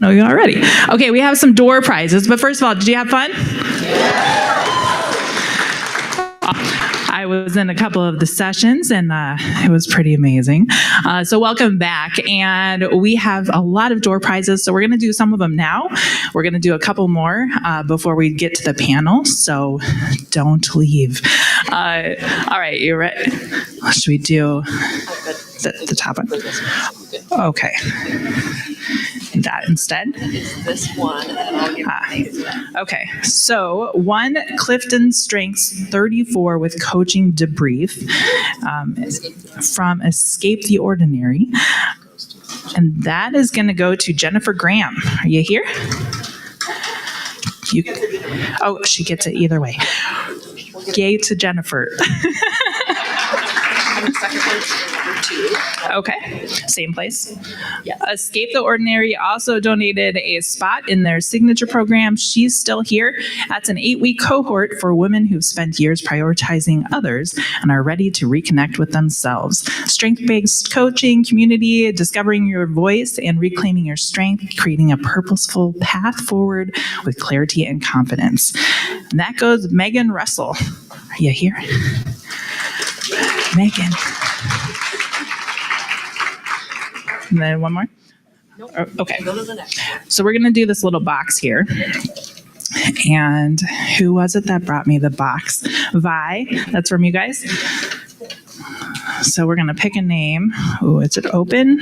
No, you already. Okay, we have some door prizes, but first of all, did you have fun? I was in a couple of the sessions, and it was pretty amazing. So welcome back, and we have a lot of door prizes, so we're going to do some of them now. We're going to do a couple more before we get to the panel, so don't leave. All right, you ready? What should we do? The top one? Okay. That instead? It's this one, and I'll give Okay, so one Clifton Strengths 34 with coaching debrief from Escape the Ordinary. And that is going to go to Jennifer Graham. Are you here? She gets it either way. Yay to Jennifer. the second one's number 2. Okay, same place. Yeah. Escape the Ordinary also donated a spot in their signature program. She's still here. That's an 8-week cohort for women who've spent years prioritizing others and are ready to reconnect with themselves. Strength-based coaching, community, discovering your voice and reclaiming your strength, creating a purposeful path forward with clarity and confidence. And that goes Megan Russell. Are you here? Megan. And then one more? Nope. Okay. Go to the next one. So we're going to do this little box here. And who was it that brought me the box? Vi. That's from you guys. So we're going to pick a name. Oh, is it open?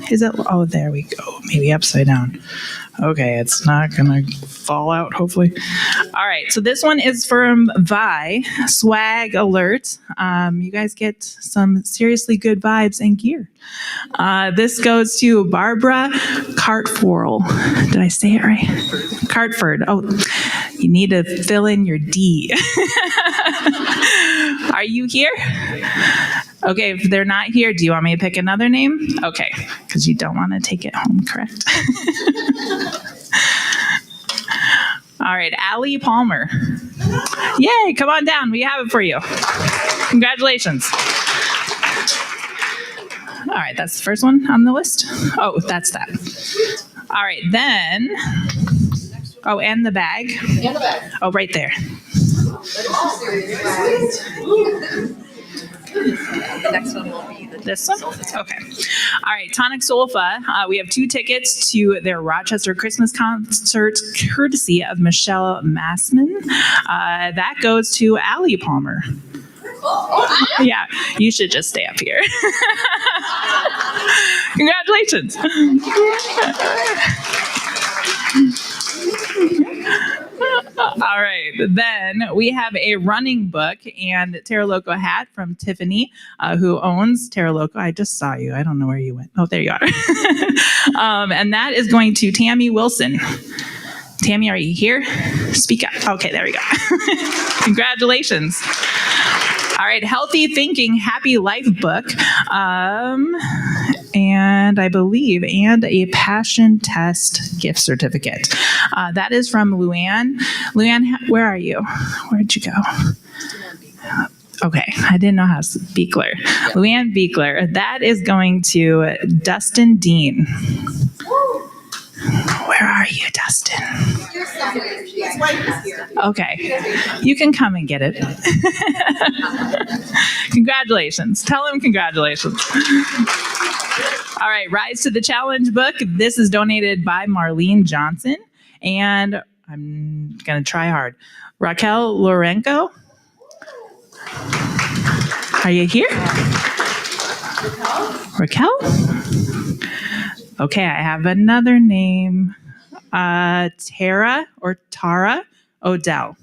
Is it? Oh, there we go. Maybe upside down. Okay, it's not going to fall out, hopefully. All right, so this one is from Vi. Swag alert. You guys get some seriously good vibes and gear. This goes to Barbara Cartforl. Did I say it right? Cartford. Oh, you need to fill in your D. Are you here? Okay, if they're not here, do you want me to pick another name? Okay, because you don't want to take it home, correct? All right, Allie Palmer. Yay, come on down. We have it for you. Congratulations. All right, that's the first one on the list. Oh, that's that. All right, then. Oh, and the bag. And the bag. Oh, right there. The next one will be This one? Okay. All right, Tonic Solfa. We have 2 tickets to their Rochester Christmas concert, courtesy of Michelle Massman. That goes to Allie Palmer. Yeah, you should just stay up here. Congratulations. All right, then we have a running book and Terra Loco hat from Tiffany, who owns Terra Loco. I just saw you. I don't know where you went. Oh, there you are. And that is going to Tammy Wilson. Tammy, are you here? Speak up. Okay, there we go. Congratulations. All right, Healthy Thinking, Happy Life book. And I believe, and a passion test gift certificate. That is from Luann. Luann, where are you? Where'd you go? Okay, I didn't know how to Beekler. Luann Beekler. That is going to Dustin Dean. Where are you, Dustin? Here somewhere. His wife is here. Okay, you can come and get it. Congratulations. Tell him congratulations. All right, Rise to the Challenge book. This is donated by Marlene Johnson. And I'm going to try hard. Raquel Lorenko. Are you here? Raquel? Okay, I have another name. Tara or Tara Odell.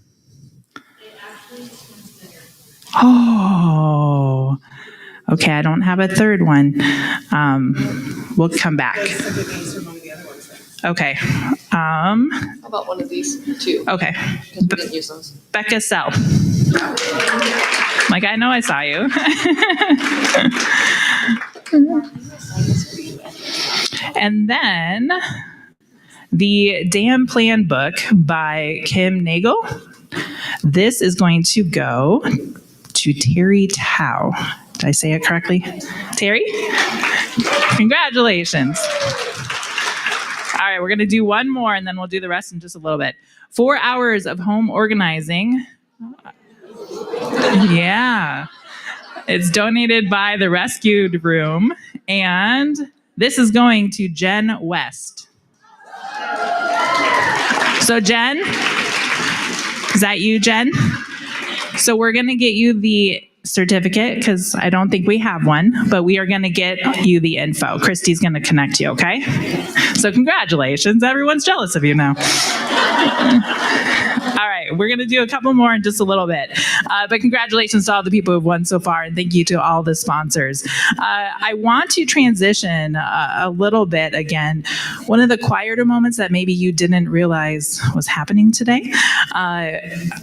Oh, okay, I don't have a third one. We'll come back. Okay. How about one of these 2? Okay. Because we didn't use those. Becca Sell. Like, I know I saw you. And then the Damn Plan book by Kim Nagel. This is going to go to Terry Tao. Did I say it correctly? Terry? Congratulations. All right, we're going to do one more and then we'll do the rest in just a little bit. 4 hours of home organizing. Yeah. It's donated by the Rescued Room. And this is going to Jen West. So Jen, is that you, Jen? So we're going to get you the certificate because I don't think we have one, but we are going to get you the info. Christy's going to connect you, okay? So congratulations. Everyone's jealous of you now. All right, we're going to do a couple more in just a little bit. But congratulations to all the people who've won so far, and thank you to all the sponsors. I want to transition a little bit again. One of the quieter moments that maybe you didn't realize was happening today.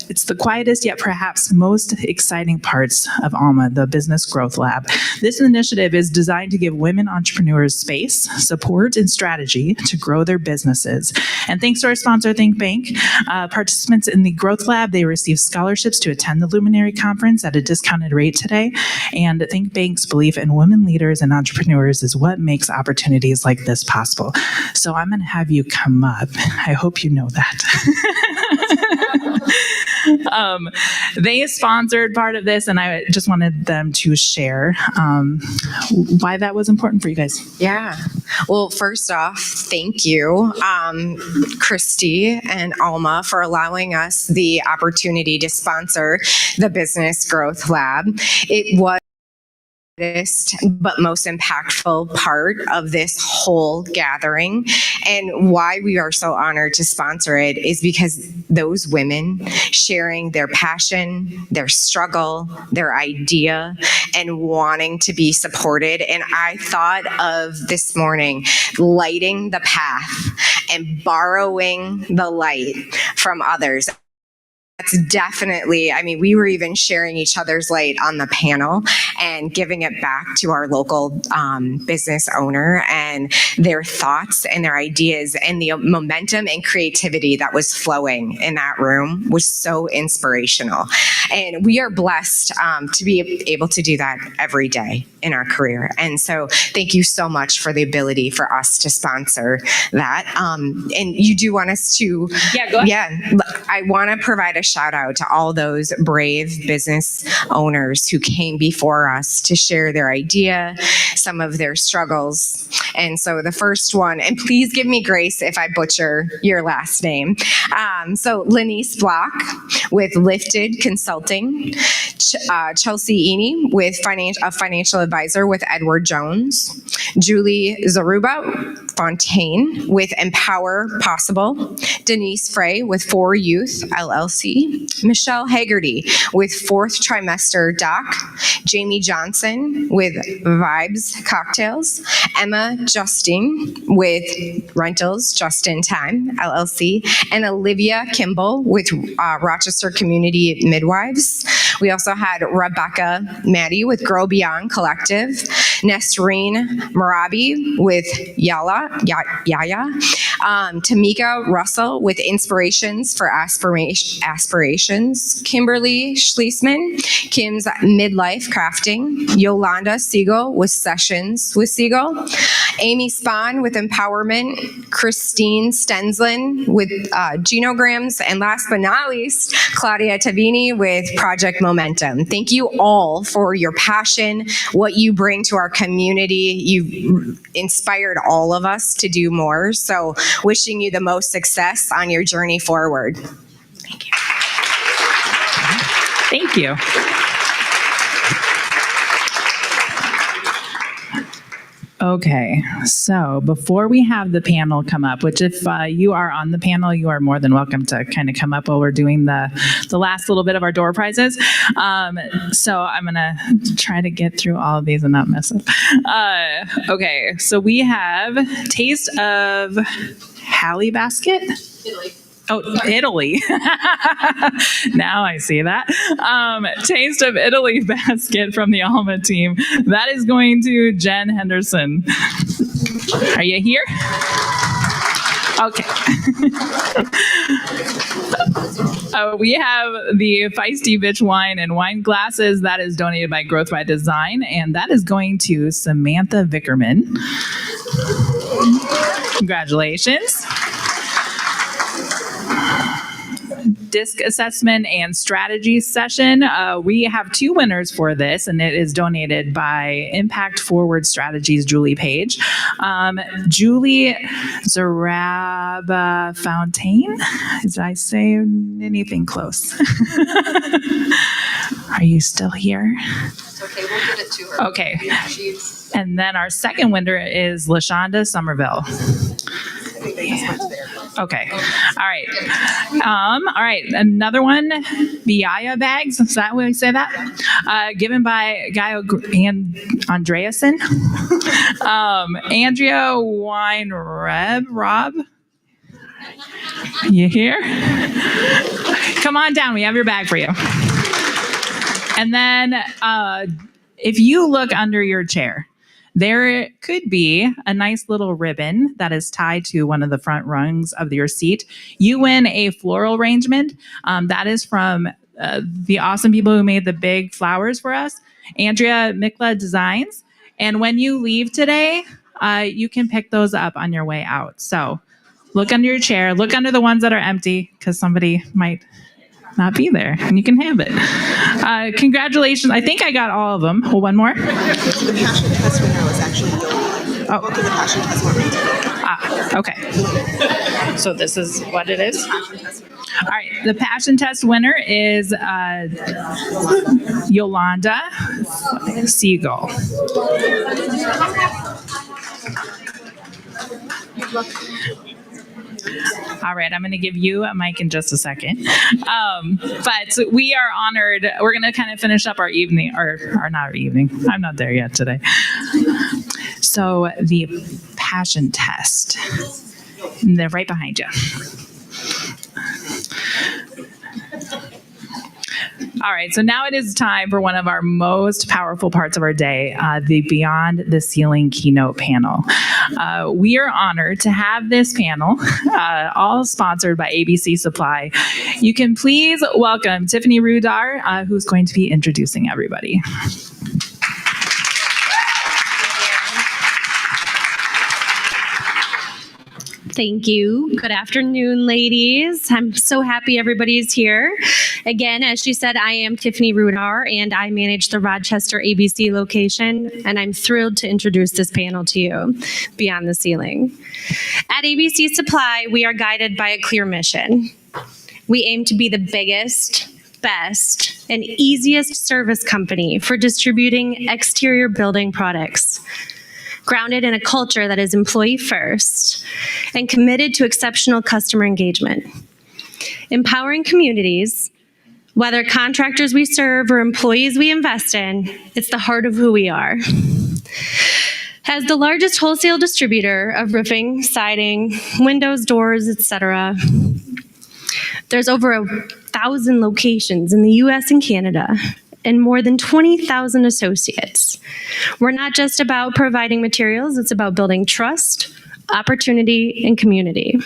It's the quietest yet perhaps most exciting parts of ALMA, the Business Growth Lab. This initiative is designed to give women entrepreneurs space, support, and strategy to grow their businesses. And thanks to our sponsor, Think Bank, participants in the Growth Lab, they receive scholarships to attend the Luminary conference at a discounted rate today. And Think Bank's belief in women leaders and entrepreneurs is what makes opportunities like this possible. So I'm going to have you come up. I hope you know that. They sponsored part of this, and I just wanted them to share why that was important for you guys. Yeah. Well, first off, thank you, Christy and Alma, for allowing us the opportunity to sponsor the Business Growth Lab. It was but most impactful part of this whole gathering. And why we are so honored to sponsor it is because those women sharing their passion, their struggle, their idea, and wanting to be supported. And I thought of this morning lighting the path and borrowing the light from others. That's definitely, I mean, we were even sharing each other's light on the panel and giving it back to our local business owner, and their thoughts and their ideas and the momentum and creativity that was flowing in that room was so inspirational. And we are blessed to be able to do that every day in our career. And so thank you so much for the ability for us to sponsor that. And you do want us to, Go ahead. Yeah, I want to provide a shout out to all those brave business owners who came before us to share their idea, some of their struggles. And so the first one, and please give me grace if I butcher your last name. So Lenice Block with Lifted Consulting, Chelsea Eny with a financial advisor with Edward Jones, Julie Zaruba Fontaine with Empower Possible, Denise Frey with 4 Youth LLC, Michelle Haggerty with 4th Trimester Doc, Jamie Johnson with Vibes Cocktails, Emma Justine with Rentals Just in Time LLC, and Olivia Kimball with Rochester Community Midwives. We also had Rebecca Maddie with Grow Beyond Collective, Nesreen Marabi with Yaya, Tamika Russell with Inspirations for Aspirations, Kimberly Schlesman, Kim's Midlife Crafting, Yolanda Siegel with Sessions with Siegel, Amy Spahn with Empowerment, Christine Stenzlin with Genograms, and last but not least, Claudia Tavini with Project Momentum. Thank you all for your passion, what you bring to our community. You've inspired all of us to do more. So wishing you the most success on your journey forward. Thank you. Thank you. Okay, so before we have the panel come up, which if you are on the panel, you are more than welcome to kind of come up while we're doing the last little bit of our door prizes. So I'm going to try to get through all of these and not mess up. Okay, so we have Taste of Hallie Basket. Italy. Oh, Italy. Now I see that. Taste of Italy basket from the Alma team. That is going to Jen Henderson. Are you here? Okay. We have the Feisty Bitch wine and wine glasses. That is donated by Growth by Design, and that is going to Samantha Vickerman. Congratulations. Disc assessment and strategy session. We have 2 winners for this, and it is donated by Impact Forward Strategies, Julie Page. Julie Zaraba Fontaine. Did I say anything close? Are you still here? It's okay, we'll get it to her. Okay. She's, And then our second winner is LaShonda Somerville. Okay. All right. All right. Another one, Benya bags. Is that what we say that? Given by Guy Andreasen. Andrea Weinreb. Rob? You here? Come on down. We have your bag for you. And then if you look under your chair, there could be a nice little ribbon that is tied to one of the front rungs of your seat. You win a floral arrangement. That is from the awesome people who made the big flowers for us, Andrea Mikla Designs. And when you leave today, you can pick those up on your way out. So look under your chair, look under the ones that are empty, because somebody might not be there, and you can have it. Congratulations. I think I got all of them. Well, one more. The passion test winner was actually donated. Oh. Both of the passion test winners. Okay. So this is what it is. All right. The passion test winner is Yolanda Siegel. All right, I'm going to give you a mic in just a second. But we are honored. We're going to kind of finish up our evening, or not our evening. I'm not there yet today. So the passion test, and they're right behind you. All right, so now it is time for one of our most powerful parts of our day, the Beyond the Ceiling Keynote panel. We are honored to have this panel, all sponsored by ABC Supply. You can please welcome Tiffany Rudar, who's going to be introducing everybody. Thank you. Good afternoon, ladies. I'm so happy everybody's here. Again, as she said, I am Tiffany Rudar, and I manage the Rochester ABC location, and I'm thrilled to introduce this panel to you, Beyond the Ceiling. At ABC Supply, we are guided by a clear mission. We aim to be the biggest, best, and easiest service company for distributing exterior building products, grounded in a culture that is employee first and committed to exceptional customer engagement. Empowering communities, whether contractors we serve or employees we invest in, it's the heart of who we are. As the largest wholesale distributor of roofing, siding, windows, doors, etc., there's over 1,000 locations in the US and Canada, and more than 20,000 associates. We're not just about providing materials, it's about building trust, opportunity, and community.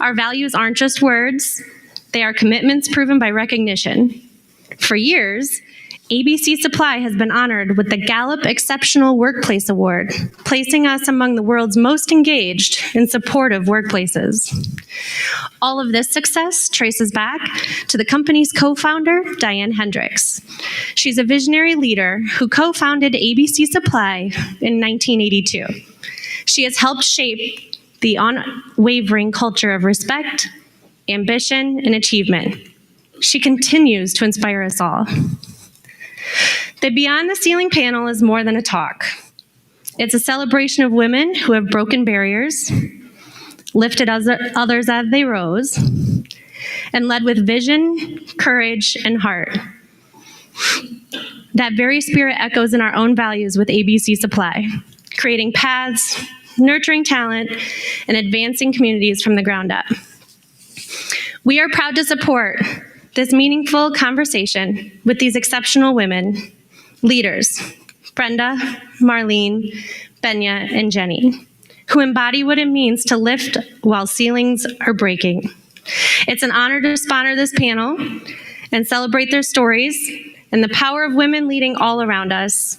Our values aren't just words, they are commitments proven by recognition. For years, ABC Supply has been honored with the Gallup Exceptional Workplace Award, placing us among the world's most engaged and supportive workplaces. All of this success traces back to the company's co-founder, Diane Hendricks. She's a visionary leader who co-founded ABC Supply in 1982. She has helped shape the unwavering culture of respect, ambition, and achievement. She continues to inspire us all. The Beyond the Ceiling panel is more than a talk. It's a celebration of women who have broken barriers, lifted others as they rose, and led with vision, courage, and heart. That very spirit echoes in our own values with ABC Supply, creating paths, nurturing talent, and advancing communities from the ground up. We are proud to support this meaningful conversation with these exceptional women, leaders, Brenda, Marlene, Benya, and Jenny, who embody what it means to lift while ceilings are breaking. It's an honor to sponsor this panel and celebrate their stories and the power of women leading all around us.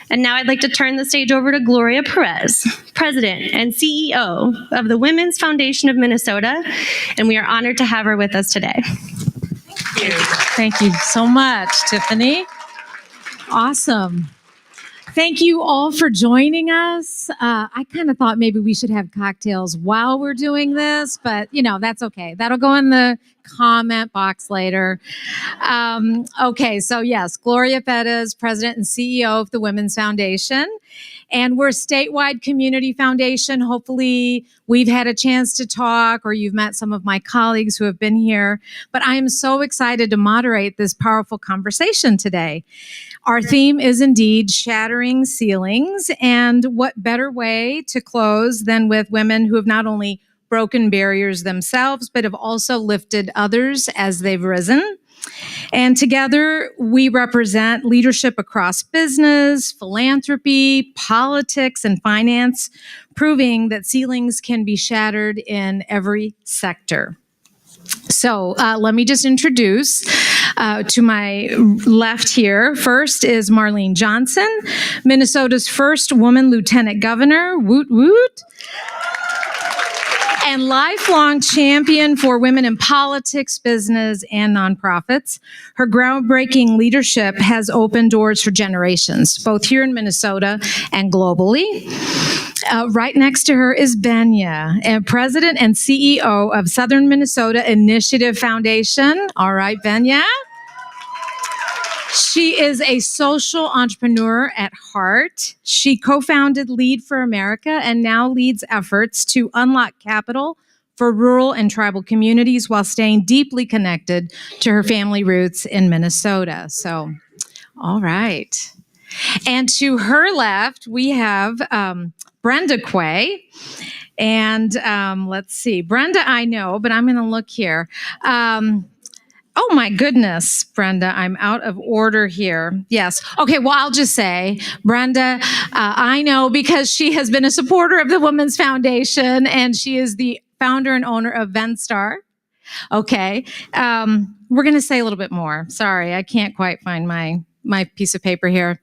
And now I'd like to turn the stage over to Gloria Perez, President and CEO of the Women's Foundation of Minnesota, and we are honored to have her with us today. Thank you so much, Tiffany. Awesome. Thank you all for joining us. I kind of thought maybe we should have cocktails while we're doing this, but that's okay. That'll go in the comment box later. Okay, so yes, Gloria Perez, President and CEO of the Women's Foundation. And we're a statewide community foundation. Hopefully we've had a chance to talk, or you've met some of my colleagues who have been here. But I am so excited to moderate this powerful conversation today. Our theme is indeed shattering ceilings. And what better way to close than with women who have not only broken barriers themselves, but have also lifted others as they've risen. And together, we represent leadership across business, philanthropy, politics, and finance, proving that ceilings can be shattered in every sector. So let me just introduce to my left here. First is Marlene Johnson, Minnesota's first woman lieutenant governor. Woot woot. And lifelong champion for women in politics, business, and nonprofits. Her groundbreaking leadership has opened doors for generations, both here in Minnesota and globally. Right next to her is Benya, and President and CEO of Southern Minnesota Initiative Foundation. All right, Benya. She is a social entrepreneur at heart. She co-founded Lead for America and now leads efforts to unlock capital for rural and tribal communities while staying deeply connected to her family roots in Minnesota. So, all right. And to her left, we have Brenda Quaye. And let's see, Brenda I know, but I'm going to look here. Oh my goodness, Brenda, I'm out of order here. Yes. Okay, well, I'll just say, Brenda, I know because she has been a supporter of the Women's Foundation, and she is the founder and owner of Venstar. Okay. We're going to say a little bit more. Sorry, I can't quite find my piece of paper here.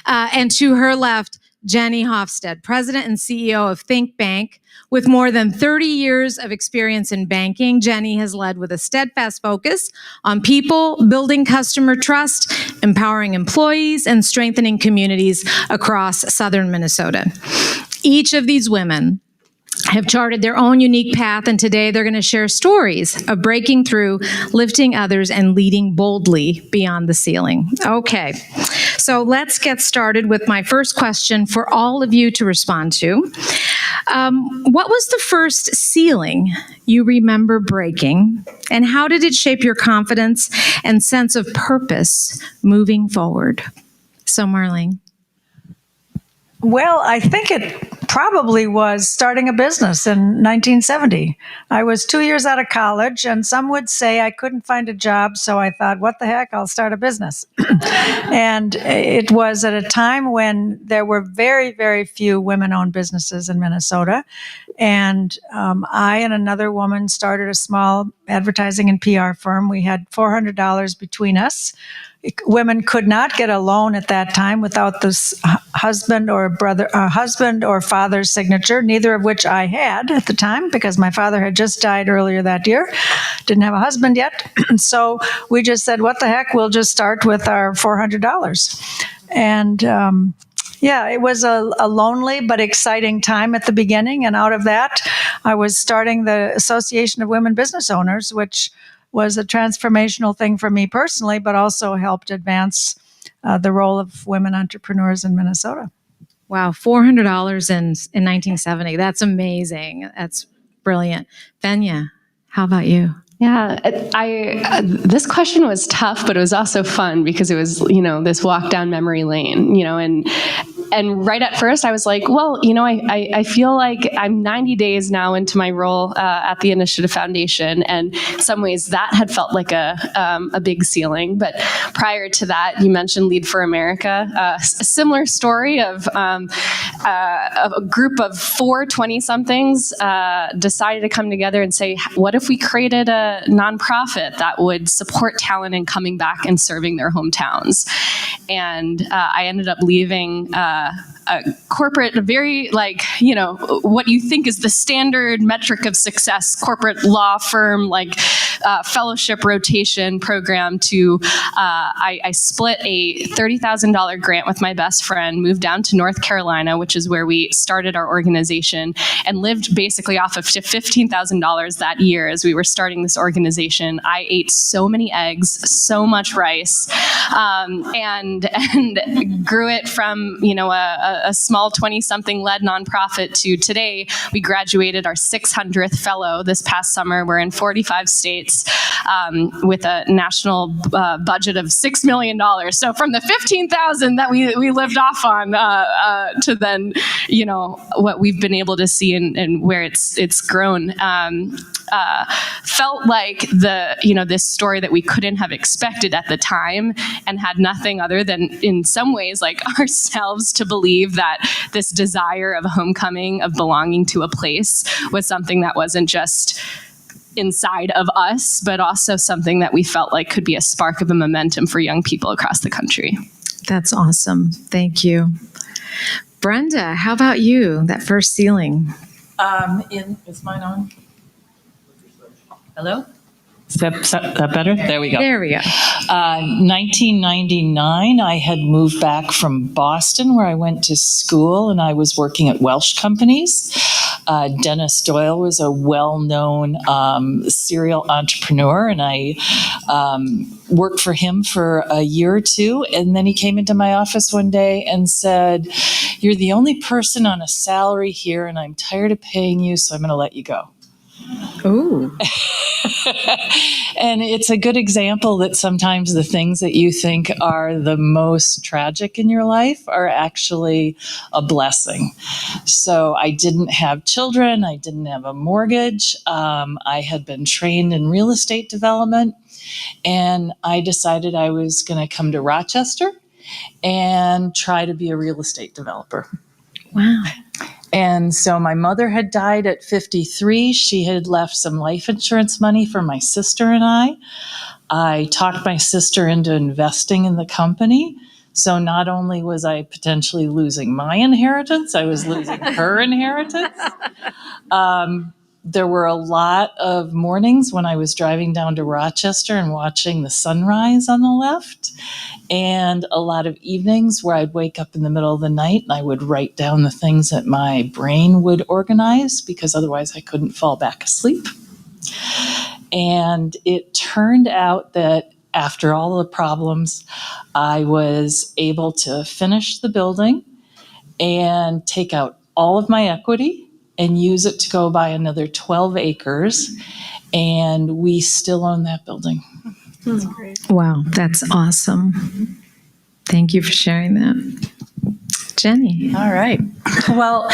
And to her left, Jenny Hosfeld, President and CEO of Think Bank. With more than 30 years of experience in banking, Jenny has led with a steadfast focus on people, building customer trust, empowering employees, and strengthening communities across southern Minnesota. Each of these women have charted their own unique path, and today they're going to share stories of breaking through, lifting others, and leading boldly beyond the ceiling. Okay, so let's get started with my first question for all of you to respond to. What was the first ceiling you remember breaking, and how did it shape your confidence and sense of purpose moving forward? So, Marlene. Well, I think it probably was starting a business in 1970. I was 2 years out of college, and some would say I couldn't find a job, so I thought, what the heck, I'll start a business. And it was at a time when there were very, very few women-owned businesses in Minnesota. And I and another woman started a small advertising and PR firm. We had $400 between us. Women could not get a loan at that time without this husband or father's signature, neither of which I had at the time because my father had just died earlier that year. Didn't have a husband yet. So we just said, what the heck, we'll just start with our $400. And it was a lonely but exciting time at the beginning. And out of that, I was starting the Association of Women Business Owners, which was a transformational thing for me personally, but also helped advance the role of women entrepreneurs in Minnesota. Wow, $400 in 1970. That's amazing. That's brilliant. Benya, how about you? Yeah, this question was tough, but it was also fun because it was, this walk down memory lane, and right at first I was like, well, I feel like I'm 90 days now into my role at the Initiative Foundation, and in some ways that had felt like a big ceiling. But prior to that, you mentioned Lead for America, a similar story of a group of 4 20-somethings decided to come together and say, what if we created a nonprofit that would support talent in coming back and serving their hometowns? And I ended up leaving corporate, very like, you know, what you think is the standard metric of success, corporate law firm, like fellowship rotation program to, I split a $30,000 grant with my best friend, moved down to North Carolina, which is where we started our organization, and lived basically off of $15,000 that year as we were starting this organization. I ate so many eggs, so much rice, and grew it from, you know, a small 20-something led nonprofit to today. We graduated our 600th fellow this past summer. We're in 45 states with a national budget of $6 million. So from the 15,000 that we lived off on to then, you know, what we've been able to see and where it's grown. Felt like this story that we couldn't have expected at the time, and had nothing other than, in some ways, like ourselves to believe that this desire of homecoming, of belonging to a place, was something that wasn't just inside of us, but also something that we felt like could be a spark of a momentum for young people across the country. That's awesome. Thank you. Brenda, how about you? That first ceiling. Is mine on? Hello? Is that better? There we go. There we go. 1999, I had moved back from Boston, where I went to school, and I was working at Welsh companies. Dennis Doyle was a well-known serial entrepreneur, and I worked for him for a year or two. And then he came into my office one day and said, "You're the only person on a salary here, and I'm tired of paying you, so I'm going to let you go." Ooh. And it's a good example that sometimes the things that you think are the most tragic in your life are actually a blessing. So I didn't have children. I didn't have a mortgage. I had been trained in real estate development, and I decided I was going to come to Rochester and try to be a real estate developer. Wow. And so my mother had died at 53. She had left some life insurance money for my sister and I. I talked my sister into investing in the company. So not only was I potentially losing my inheritance, I was losing her inheritance. There were a lot of mornings when I was driving down to Rochester and watching the sunrise on the left, and a lot of evenings where I'd wake up in the middle of the night and I would write down the things that my brain would organize, because otherwise I couldn't fall back asleep. And it turned out that after all the problems, I was able to finish the building and take out all of my equity and use it to go buy another 12 acres. And we still own that building. That's great. Wow, that's awesome. Thank you for sharing that. Jenny. All right. Well,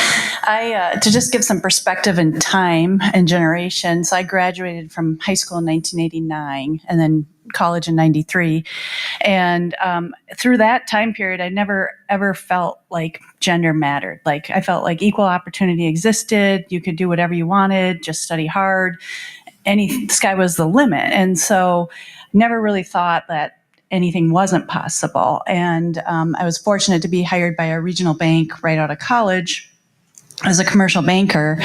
to just give some perspective in time and generation, so I graduated from high school in 1989 and then college in 93. And through that time period, I never ever felt like gender mattered. Like I felt like equal opportunity existed. You could do whatever you wanted, just study hard. The sky was the limit. And so never really thought that anything wasn't possible. And I was fortunate to be hired by a regional bank right out of college as a commercial banker.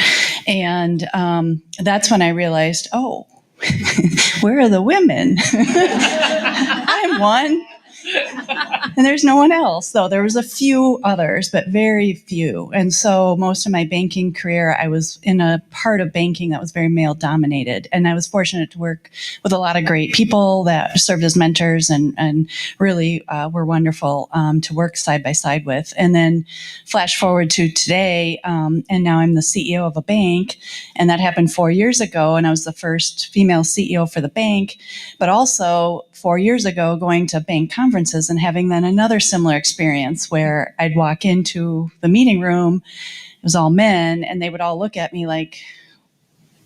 And that's when I realized, oh, where are the women? I'm one. And there's no one else, though. There was a few others, but very few. And so most of my banking career, I was in a part of banking that was very male dominated. And I was fortunate to work with a lot of great people that served as mentors and really were wonderful to work side by side with. And then flash forward to today, and now I'm the CEO of a bank. And that happened 4 years ago. And I was the first female CEO for the bank, but also 4 years ago going to bank conferences and having then another similar experience where I'd walk into the meeting room, it was all men, and they would all look at me like,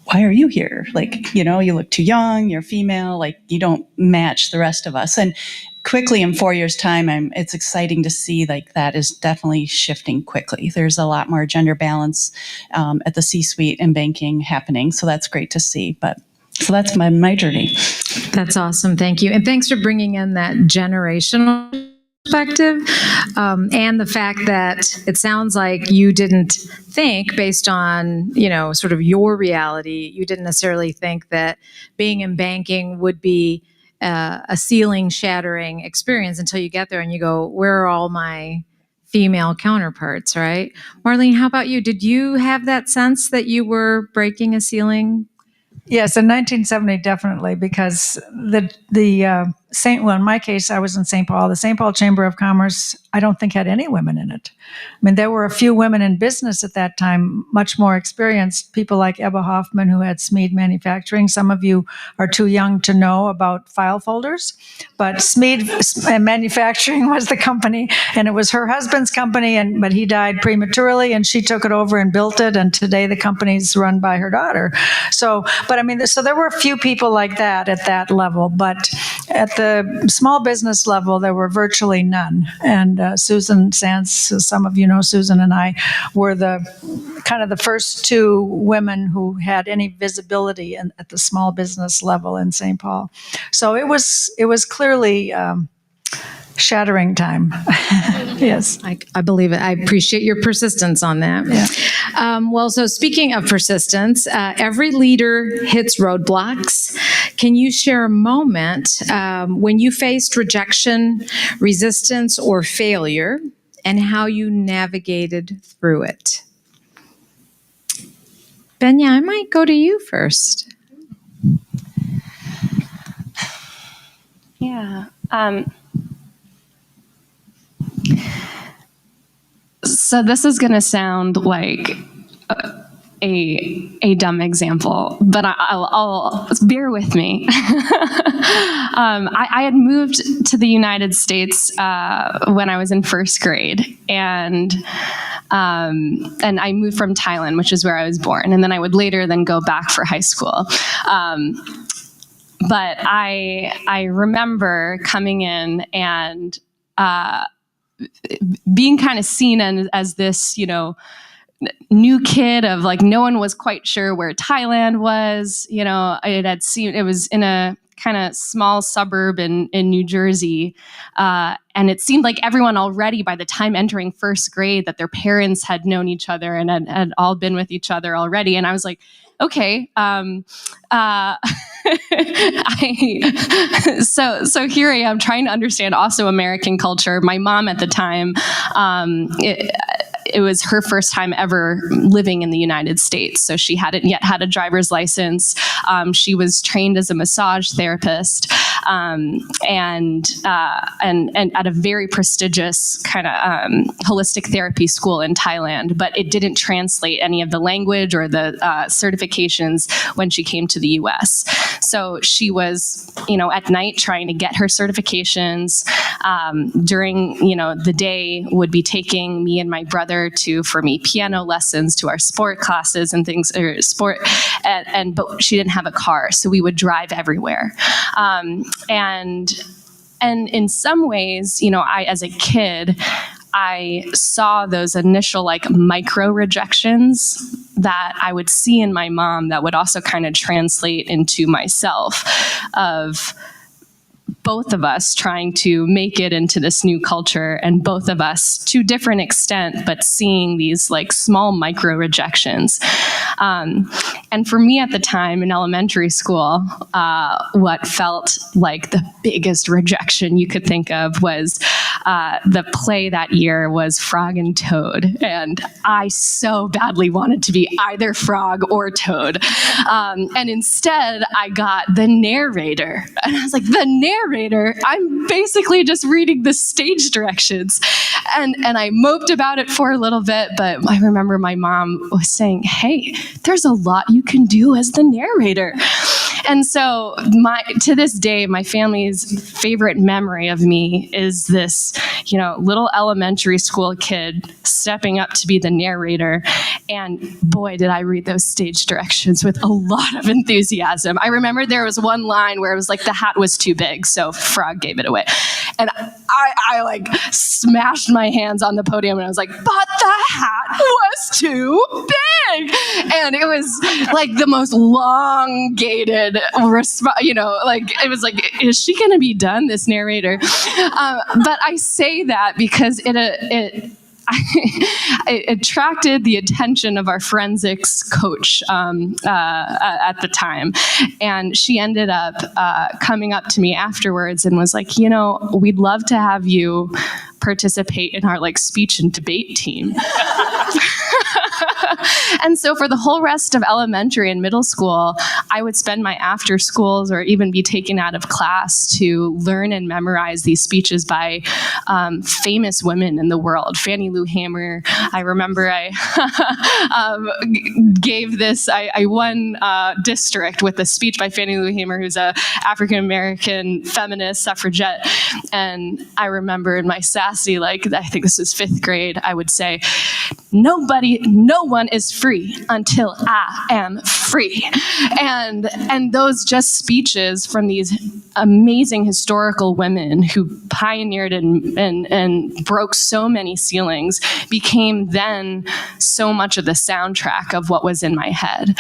why are you here? Like, you know, you look too young, you're female, like you don't match the rest of us. And quickly in 4 years' time, it's exciting to see like that is definitely shifting quickly. There's a lot more gender balance at the C-suite in banking happening. So that's great to see. So that's my journey. That's awesome. Thank you. And thanks for bringing in that generational perspective, and the fact that it sounds like you didn't think, based on, sort of your reality, you didn't necessarily think that being in banking would be a ceiling shattering experience until you get there and you go, where are all my female counterparts, right? Marlene, how about you? Did you have that sense that you were breaking a ceiling? Yes, in 1970, definitely, because in my case, I was in St. Paul. The St. Paul Chamber of Commerce, I don't think had any women in it. I mean, there were a few women in business at that time, much more experienced, people like Ebba Hoffman, who had Smead Manufacturing. Some of you are too young to know about file folders, but Smead Manufacturing was the company, and it was her husband's company, but he died prematurely, and she took it over and built it, and today the company's run by her daughter. So there were a few people like that at that level, but at the small business level, there were virtually none. And Susan Sands, some of you know Susan and I, were the first two women who had any visibility at the small business level in St. Paul. So it was clearly shattering time. Yes. I believe it. I appreciate your persistence on that. Yeah. So speaking of persistence, every leader hits roadblocks. Can you share a moment when you faced rejection, resistance, or failure, and how you navigated through it? Benya, I might go to you first. Yeah. So this is going to sound like a dumb example, but I'll bear with me. I had moved to the United States when I was in first grade, and I moved from Thailand, which is where I was born, and then I would later go back for high school. But I remember coming in and being kind of seen as this, new kid of no one was quite sure where Thailand was. It was in a kind of small suburb in New Jersey. And it seemed like everyone already, by the time entering first grade, that their parents had known each other and had all been with each other already. And I was like, okay, so here I am trying to understand also American culture. My mom at the time, it was her first time ever living in the United States. So she hadn't yet had a driver's license. She was trained as a massage therapist, and at a very prestigious kind of holistic therapy school in Thailand. But it didn't translate any of the language or the certifications when she came to the U.S. So she was, at night trying to get her certifications. During, the day would be taking me and my brother for me piano lessons, to our sport classes and things, or sport, but she didn't have a car, so we would drive everywhere. And in some ways, I, as a kid, I saw those initial micro rejections that I would see in my mom that would also kind of translate into myself, of both of us trying to make it into this new culture, and both of us to different extent, but seeing these small micro rejections. And for me at the time in elementary school, what felt like the biggest rejection you could think of was the play that year was Frog and Toad. And I so badly wanted to be either frog or toad. And instead I got the narrator. And I was like, the narrator? I'm basically just reading the stage directions. And I moped about it for a little bit, but I remember my mom was saying, hey, there's a lot you can do as the narrator. And so to this day, my family's favorite memory of me is this, little elementary school kid stepping up to be the narrator. And boy, did I read those stage directions with a lot of enthusiasm. I remember there was one line where it was the hat was too big, so Frog gave it away. And I smashed my hands on the podium and I was like, but the hat was too And it was like the most elongated response, it was like, is she going to be done, this narrator? But I say that because it attracted the attention of our forensics coach at the time. And she ended up coming up to me afterwards and was like, we'd love to have you participate in our speech and debate team. And so for the whole rest of elementary and middle school, I would spend my after schools or even be taken out of class to learn and memorize these speeches by famous women in the world. Fannie Lou Hamer. I remember I gave this, I won district with a speech by Fannie Lou Hamer, who's a African-American feminist suffragette. And I remember in my sassy, I think this was 5th grade, I would say, no one is free until I am free. And those just speeches from these amazing historical women who pioneered and broke so many ceilings became then so much of the soundtrack of what was in my head.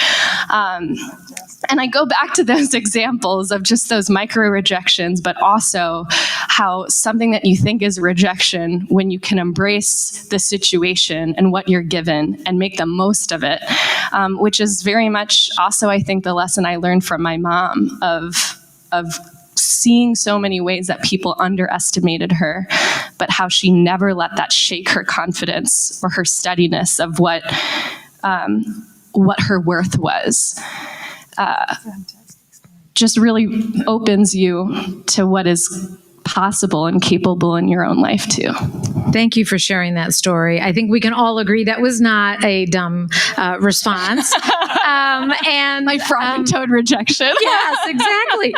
And I go back to those examples of just those micro rejections, but also how something that you think is rejection, when you can embrace the situation and what you're given and make the most of it, which is very much also, I think, the lesson I learned from my mom of seeing so many ways that people underestimated her, but how she never let that shake her confidence or her steadiness of what her worth was. Just really opens you to what is possible and capable in your own life too. Thank you for sharing that story. I think we can all agree that was not a dumb response. And my frog and toad rejection. Yes, exactly.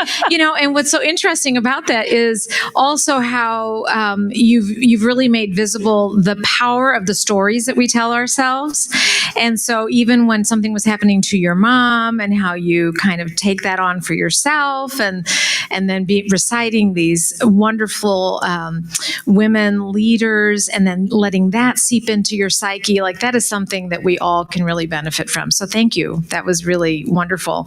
And what's so interesting about that is also how you've really made visible the power of the stories that we tell ourselves. And so even when something was happening to your mom and how you kind of take that on for yourself and then be reciting these wonderful women leaders and then letting that seep into your psyche, that is something that we all can really benefit from. So thank you. That was really wonderful.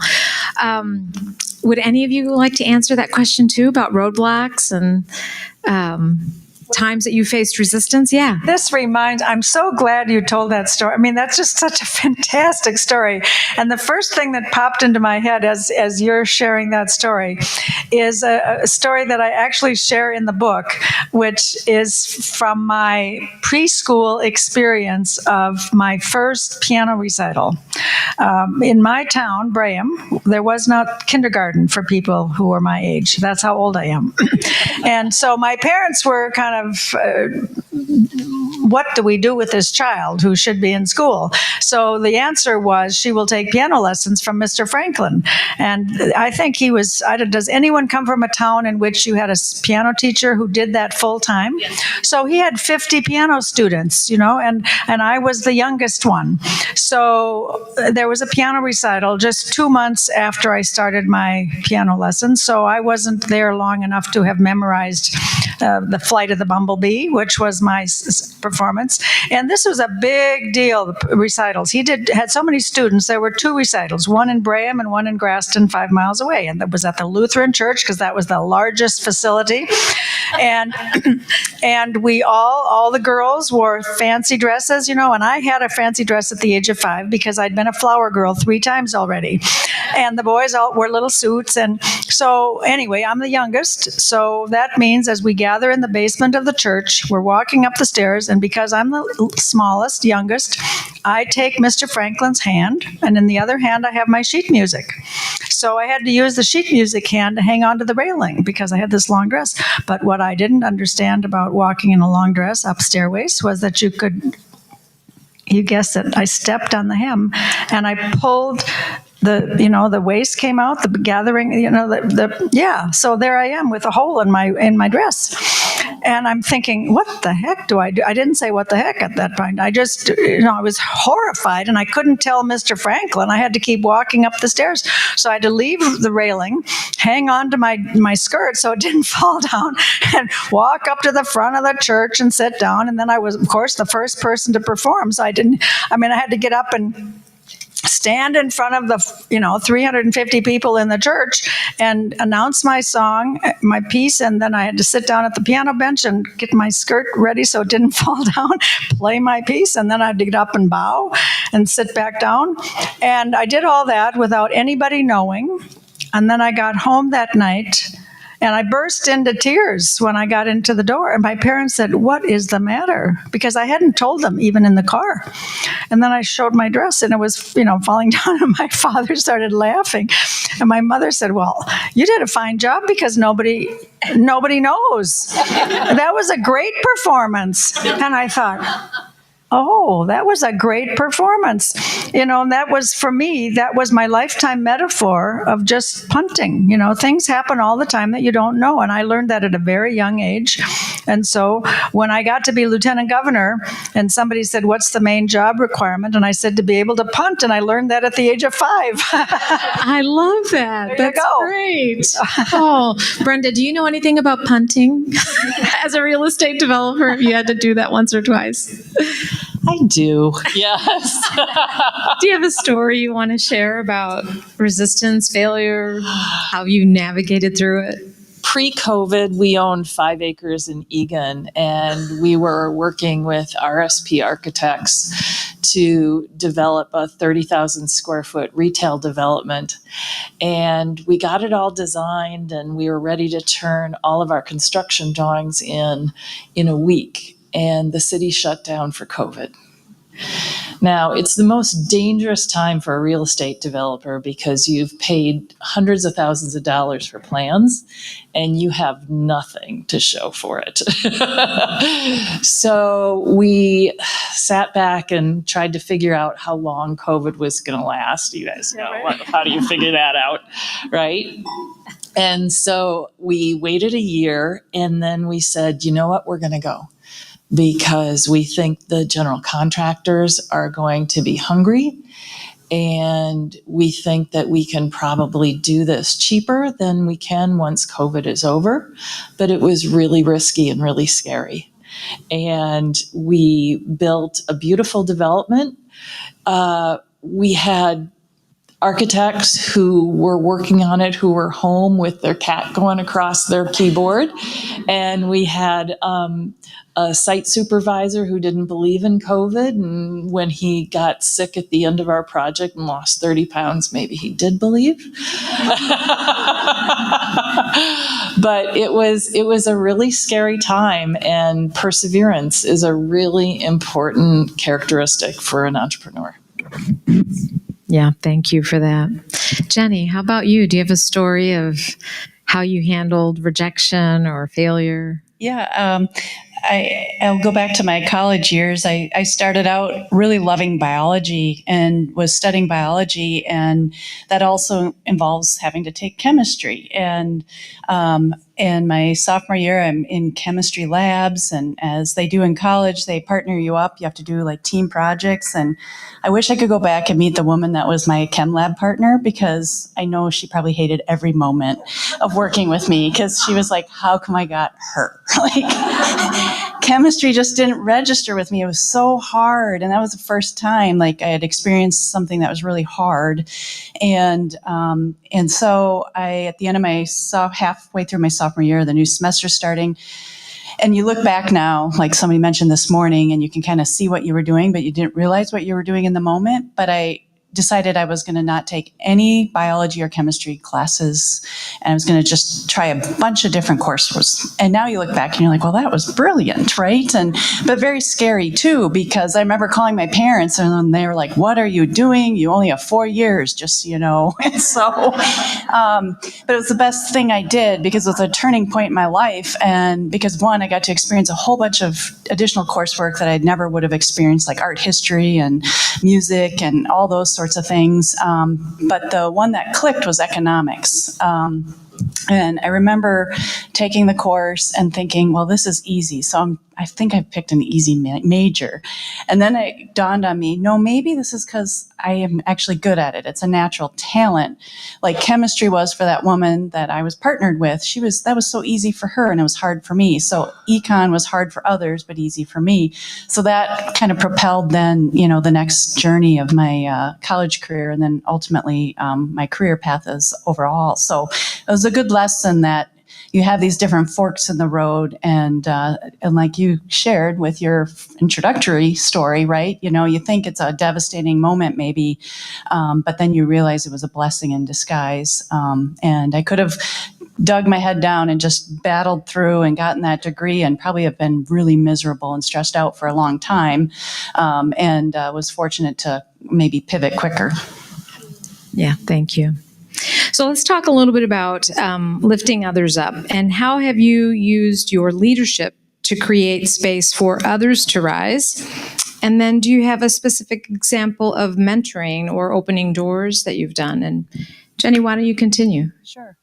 Would any of you like to answer that question too about roadblocks and times that you faced resistance? Yeah. I'm so glad you told that story. I mean, that's just such a fantastic story. And the first thing that popped into my head as you're sharing that story is a story that I actually share in the book, which is from my preschool experience of my first piano recital. In my town, Braham, there was not kindergarten for people who were my age. That's how old I am. And so my parents were kind of, what do we do with this child who should be in school? So the answer was, she will take piano lessons from Mr. Franklin. And I think he was, does anyone come from a town in which you had a piano teacher who did that full time? Yeah. So he had 50 piano students, and I was the youngest one. So there was a piano recital just 2 months after I started my piano lessons. So I wasn't there long enough to have memorized the Flight of the Bumblebee, which was my performance. And this was a big deal, the recitals. He had so many students. There were 2 recitals, one in Braham and one in Graston, 5 miles away. And that was at the Lutheran Church because that was the largest facility. And we all the girls wore fancy dresses, and I had a fancy dress at the age of 5 because I'd been a flower girl 3 times already. And the boys all wore little suits. And so anyway, I'm the youngest. So that means as we gather in the basement of the church, we're walking up the stairs. And because I'm the smallest, youngest, I take Mr. Franklin's hand. And in the other hand, I have my sheet music. So I had to use the sheet music hand to hang onto the railing because I had this long dress. But what I didn't understand about walking in a long dress up stairways was that you guessed it, I stepped on the hem and I pulled the waist came out, the gathering, so there I am with a hole in my dress. And I'm thinking, what the heck do I do? I didn't say what the heck at that point. I just, I was horrified and I couldn't tell Mr. Franklin. I had to keep walking up the stairs. So I had to leave the railing, hang on to my skirt so it didn't fall down, and walk up to the front of the church and sit down. And then I was, of course, the first person to perform. So I had to get up and stand in front of the 350 people in the church and announce my song, my piece, and then I had to sit down at the piano bench and get my skirt ready so it didn't fall down, play my piece, and then I had to get up and bow and sit back down. And I did all that without anybody knowing. And then I got home that night and I burst into tears when I got into the door. And my parents said, "What is the matter?" Because I hadn't told them even in the car. And then I showed my dress and it was, falling down, and my father started laughing. And my mother said, "Well, you did a fine job because nobody knows." That was a great performance. And I thought, oh, that was a great performance. And that was, for me, that was my lifetime metaphor of just punting. Things happen all the time that you don't know. And I learned that at a very young age. And so when I got to be lieutenant governor and somebody said, "What's the main job requirement?" And I said, to be able to punt. And I learned that at the age of 5. I love that. There you That's go. great. Oh, Brenda, do you know anything about punting? As a real estate developer, have you had to do that once or twice? I do. Yes. Do you have a story you want to share about resistance, failure, how you navigated through it? Pre-COVID, we owned 5 acres in Egan, and we were working with RSP Architects to develop a 30,000 square foot retail development. And we got it all designed, and we were ready to turn all of our construction drawings in a week. And the city shut down for COVID. Now, it's the most dangerous time for a real estate developer because you've paid hundreds of thousands of dollars for plans and you have nothing to show for it. So we sat back and tried to figure out how long COVID was going to last. You guys know, how do you figure that out, right? And so we waited a year, and then we said, you know what, we're going to go. Because we think the general contractors are going to be hungry, and we think that we can probably do this cheaper than we can once COVID is over. But it was really risky and really scary. And we built a beautiful development. We had architects who were working on it who were home with their cat going across their keyboard. And we had a site supervisor who didn't believe in COVID. And when he got sick at the end of our project and lost 30 pounds, maybe he did believe. But it was a really scary time, and perseverance is a really important characteristic for an entrepreneur. Yeah, thank you for that. Jenny, how about you? Do you have a story of how you handled rejection or failure? Yeah, I'll go back to my college years. I started out really loving biology and was studying biology, and that also involves having to take chemistry. And in my sophomore year, I'm in chemistry labs, and as they do in college, they partner you up. You have to do like team projects, and I wish I could go back and meet the woman that was my chem lab partner, because I know she probably hated every moment of working with me, because she was like, how come I got her? Like, chemistry just didn't register with me. It was so hard, and that was the first time like I had experienced something that was really hard. And so I, at the end of my halfway through my sophomore year, the new semester starting, and you look back now, like somebody mentioned this morning, and you can kind of see what you were doing, but you didn't realize what you were doing in the moment. But I decided I was going to not take any biology or chemistry classes, and I was going to just try a bunch of different courses. And now you look back and you're like, well, that was brilliant, right? But very scary too, because I remember calling my parents and they were like, what are you doing? You only have 4 years, just so you know. And so, but it was the best thing I did, because it was a turning point in my life. And because one, I got to experience a whole bunch of additional coursework that I never would have experienced, like art history and music and all those sorts of things. But the one that clicked was economics. And I remember taking the course and thinking, well, this is easy. So I'm I think I've picked an easy major. And then it dawned on me, no, maybe this is because I am actually good at it. It's a natural talent. Like chemistry was for that woman that I was partnered with. That was so easy for her and it was hard for me. So econ was hard for others, but easy for me. So that kind of propelled then, the next journey of my college career and then ultimately my career path as overall. So it was a good lesson that you have these different forks in the road, and like you shared with your introductory story, right? You think it's a devastating moment maybe, but then you realize it was a blessing in disguise. And I could have dug my head down and just battled through and gotten that degree and probably have been really miserable and stressed out for a long time, and was fortunate to maybe pivot quicker. Yeah, thank you. So let's talk a little bit about lifting others up, and how have you used your leadership to create space for others to rise? And then do you have a specific example of mentoring or opening doors that you've done? And Jenny, why don't you continue? Sure.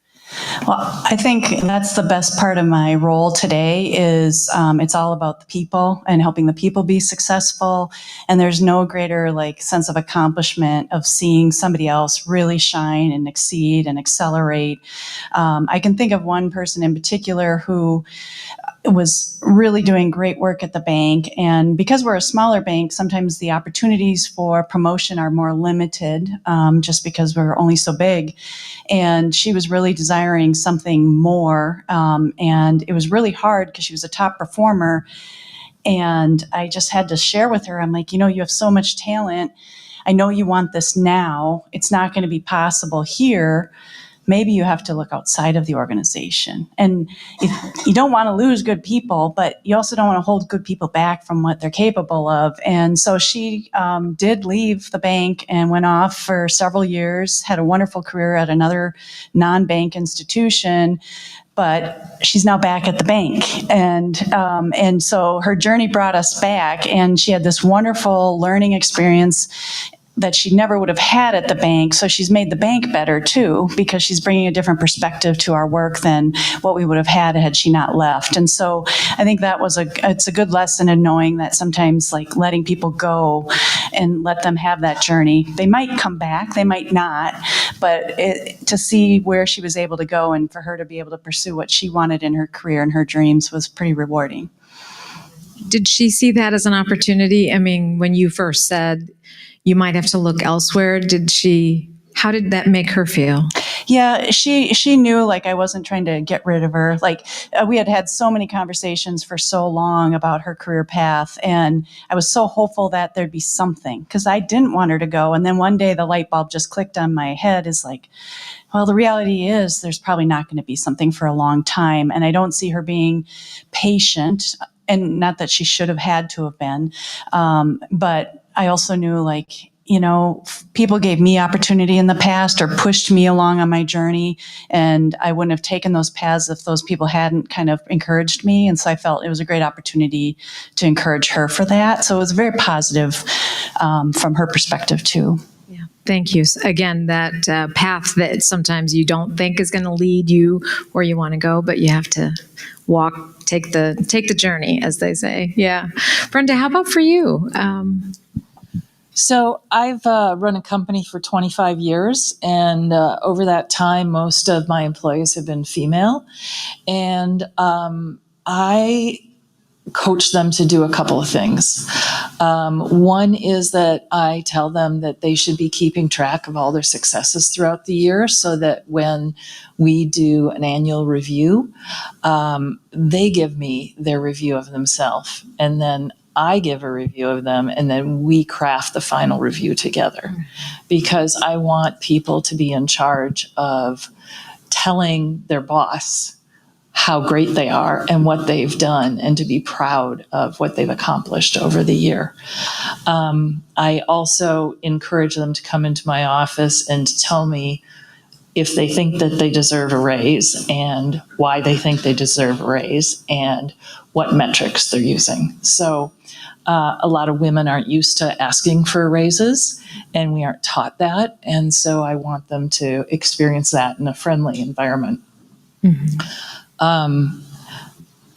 Well, I think that's the best part of my role today is it's all about the people and helping the people be successful. And there's no greater sense of accomplishment of seeing somebody else really shine and exceed and accelerate. I can think of one person in particular who was really doing great work at the bank. And because we're a smaller bank, sometimes the opportunities for promotion are more limited just because we're only so big. And she was really desiring something more. And it was really hard because she was a top performer. And I just had to share with her, I'm like, you have so much talent. I know you want this now. It's not going to be possible here. Maybe you have to look outside of the organization. And if you don't want to lose good people, but you also don't want to hold good people back from what they're capable of. And so she did leave the bank and went off for several years, had a wonderful career at another non-bank institution, but she's now back at the bank. And so her journey brought us back, and she had this wonderful learning experience that she never would have had at the bank. So she's made the bank better too, because she's bringing a different perspective to our work than what we would have had she not left. And so I think that it's a good lesson in knowing that sometimes letting people go and let them have that journey. They might come back, they might not, but to see where she was able to go and for her to be able to pursue what she wanted in her career and her dreams was pretty rewarding. Did she see that as an opportunity? I mean, when you first said you might have to look elsewhere, how did that make her feel? Yeah, she knew I wasn't trying to get rid of her. We had so many conversations for so long about her career path, and I was so hopeful that there'd be something because I didn't want her to go. And then one day the light bulb just clicked on my head well, the reality is there's probably not going to be something for a long time. And I don't see her being patient, and not that she should have had to have been. But I also knew people gave me opportunity in the past or pushed me along on my journey, and I wouldn't have taken those paths if those people hadn't kind of encouraged me. And so I felt it was a great opportunity to encourage her for that. So it was very positive from her perspective too. Yeah, thank you. Again, that path that sometimes you don't think is going to lead you where you want to go, but you have to take the journey, as they say. Yeah. Brenda, how about for you? So I've run a company for 25 years, and over that time, most of my employees have been female. And I coach them to do a couple of things. One is that I tell them that they should be keeping track of all their successes throughout the year so that when we do an annual review, they give me their review of themselves. And then I give a review of them, and then we craft the final review together. Because I want people to be in charge of telling their boss how great they are and what they've done, and to be proud of what they've accomplished over the year. I also encourage them to come into my office and to tell me if they think that they deserve a raise and why they think they deserve a raise and what metrics they're using. So a lot of women aren't used to asking for raises, and we aren't taught that. And so I want them to experience that in a friendly environment. Mm-hmm.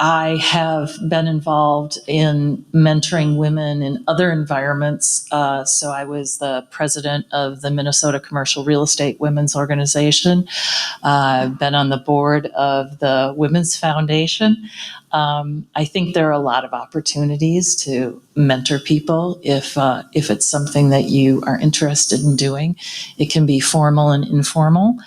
I have been involved in mentoring women in other environments. So I was the president of the Minnesota Commercial Real Estate Women's Organization. I've been on the board of the Women's Foundation. I think there are a lot of opportunities to mentor people if it's something that you are interested in doing. It can be formal and informal,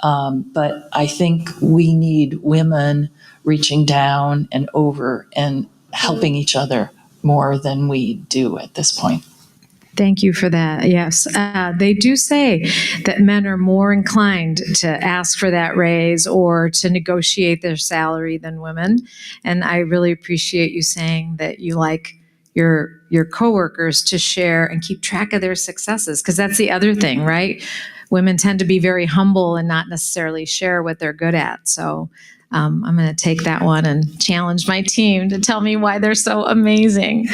but I think we need women reaching down and over and helping each other more than we do at this point. Thank you for that. Yes, they do say that men are more inclined to ask for that raise or to negotiate their salary than women. And I really appreciate you saying that you like your coworkers to share and keep track of their successes, because that's the other thing, right? Women tend to be very humble and not necessarily share what they're good at. So I'm going to take that one and challenge my team to tell me why they're so amazing.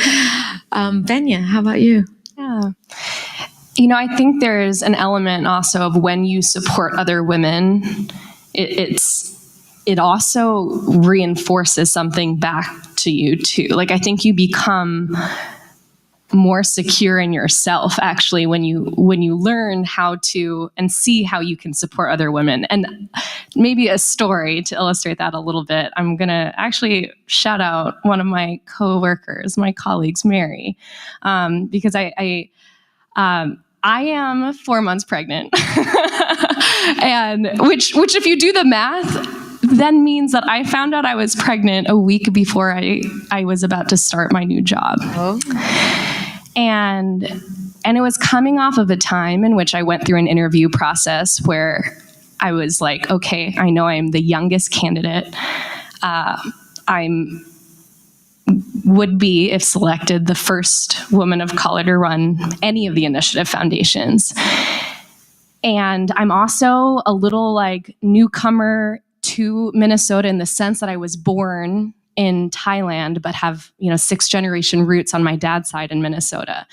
Benya, how about you? Yeah. You know, I think there's an element also of when you support other women, it also reinforces something back to you too. Like, I think you become more secure in yourself actually when you learn how to and see how you can support other women. And maybe a story to illustrate that a little bit, I'm gonna actually shout out one of my coworkers, my colleagues, Mary, because I am 4 months pregnant, and which if you do the math, then means that I found out I was pregnant a week before I was about to start my new job. Oh. And it was coming off of a time in which I went through an interview process where I was like, okay, I know I'm the youngest candidate. Would be, if selected, the first woman of color to run any of the initiative foundations. And I'm also a little like newcomer to Minnesota in the sense that I was born in Thailand, but have, 6th generation roots on my dad's side in Minnesota.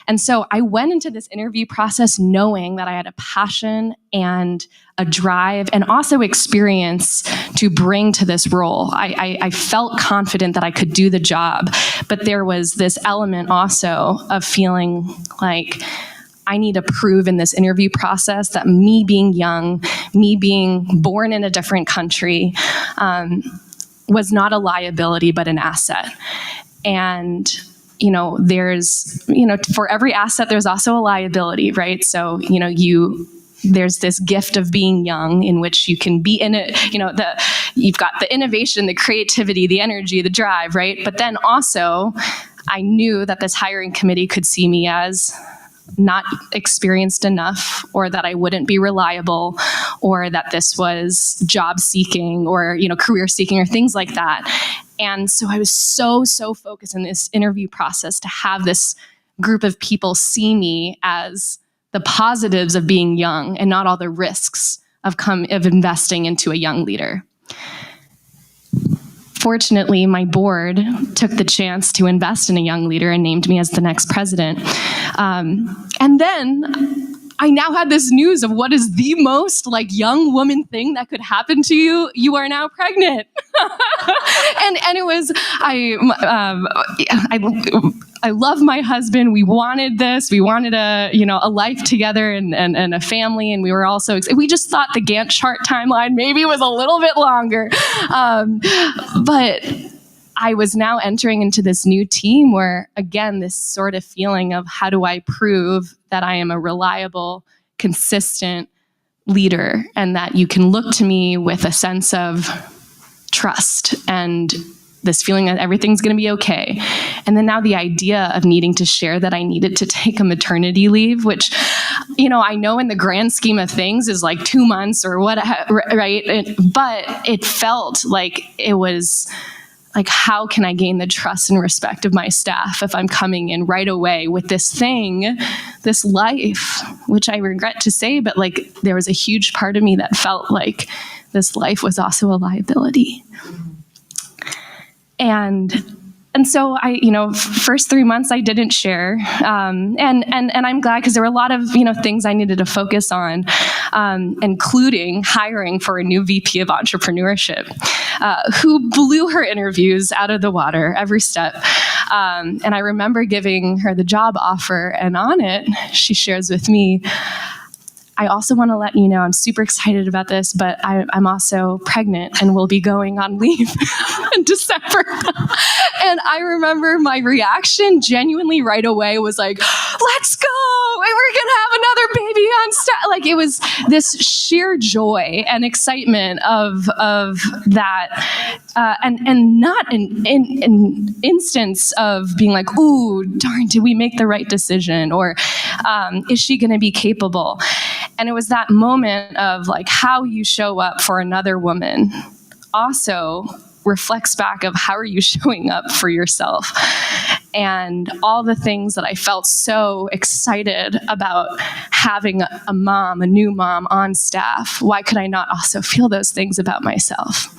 And so I went into this interview process knowing that I had a passion and a drive and also experience to bring to this role. I felt confident that I could do the job, but there was this element also of feeling like I need to prove in this interview process that me being young, me being born in a different country, was not a liability, but an asset. And, there's, for every asset, there's also a liability, right? So, there's this gift of being young in which you can be in it, you've got the innovation, the creativity, the energy, the drive, right? But then also, I knew that this hiring committee could see me as not experienced enough, or that I wouldn't be reliable, or that this was job seeking or, career seeking or things like that. And so I was so focused in this interview process to have this group of people see me as the positives of being young and not all the risks of investing into a young leader. Fortunately, my board took the chance to invest in a young leader and named me as the next president. And then I now had this news of what is the most young woman thing that could happen to you. You are now pregnant. and it was, I love my husband. We wanted this. We wanted a life together and a family. And we were also, we just thought the Gantt chart timeline maybe was a little bit longer. But I was now entering into this new team where, again, this sort of feeling of how do I prove that I am a reliable, consistent leader and that you can look to me with a sense of trust and this feeling that everything's going to be okay. And then now the idea of needing to share that I needed to take a maternity leave, which, I know in the grand scheme of things is 2 months or what, right? But it felt like it was how can I gain the trust and respect of my staff if I'm coming in right away with this thing, this life, which I regret to say, but there was a huge part of me that felt like this life was also a liability. And so I, first 3 months I didn't share, and I'm glad because there were a lot of things I needed to focus on. including hiring for a new VP of entrepreneurship, who blew her interviews out of the water every step. And I remember giving her the job offer, and on it, she shares with me, I also want to let you know I'm super excited about this, but I'm also pregnant and will be going on leave in December. And I remember my reaction genuinely right away was like, let's go! We're going to have another baby on staff. Like, it was this sheer joy and excitement of that. And not an instance of being like, ooh, darn, did we make the right decision? Or is she going to be capable? And it was that moment of like how you show up for another woman also reflects back of how are you showing up for yourself. And all the things that I felt so excited about having a mom, a new mom on staff, why could I not also feel those things about myself?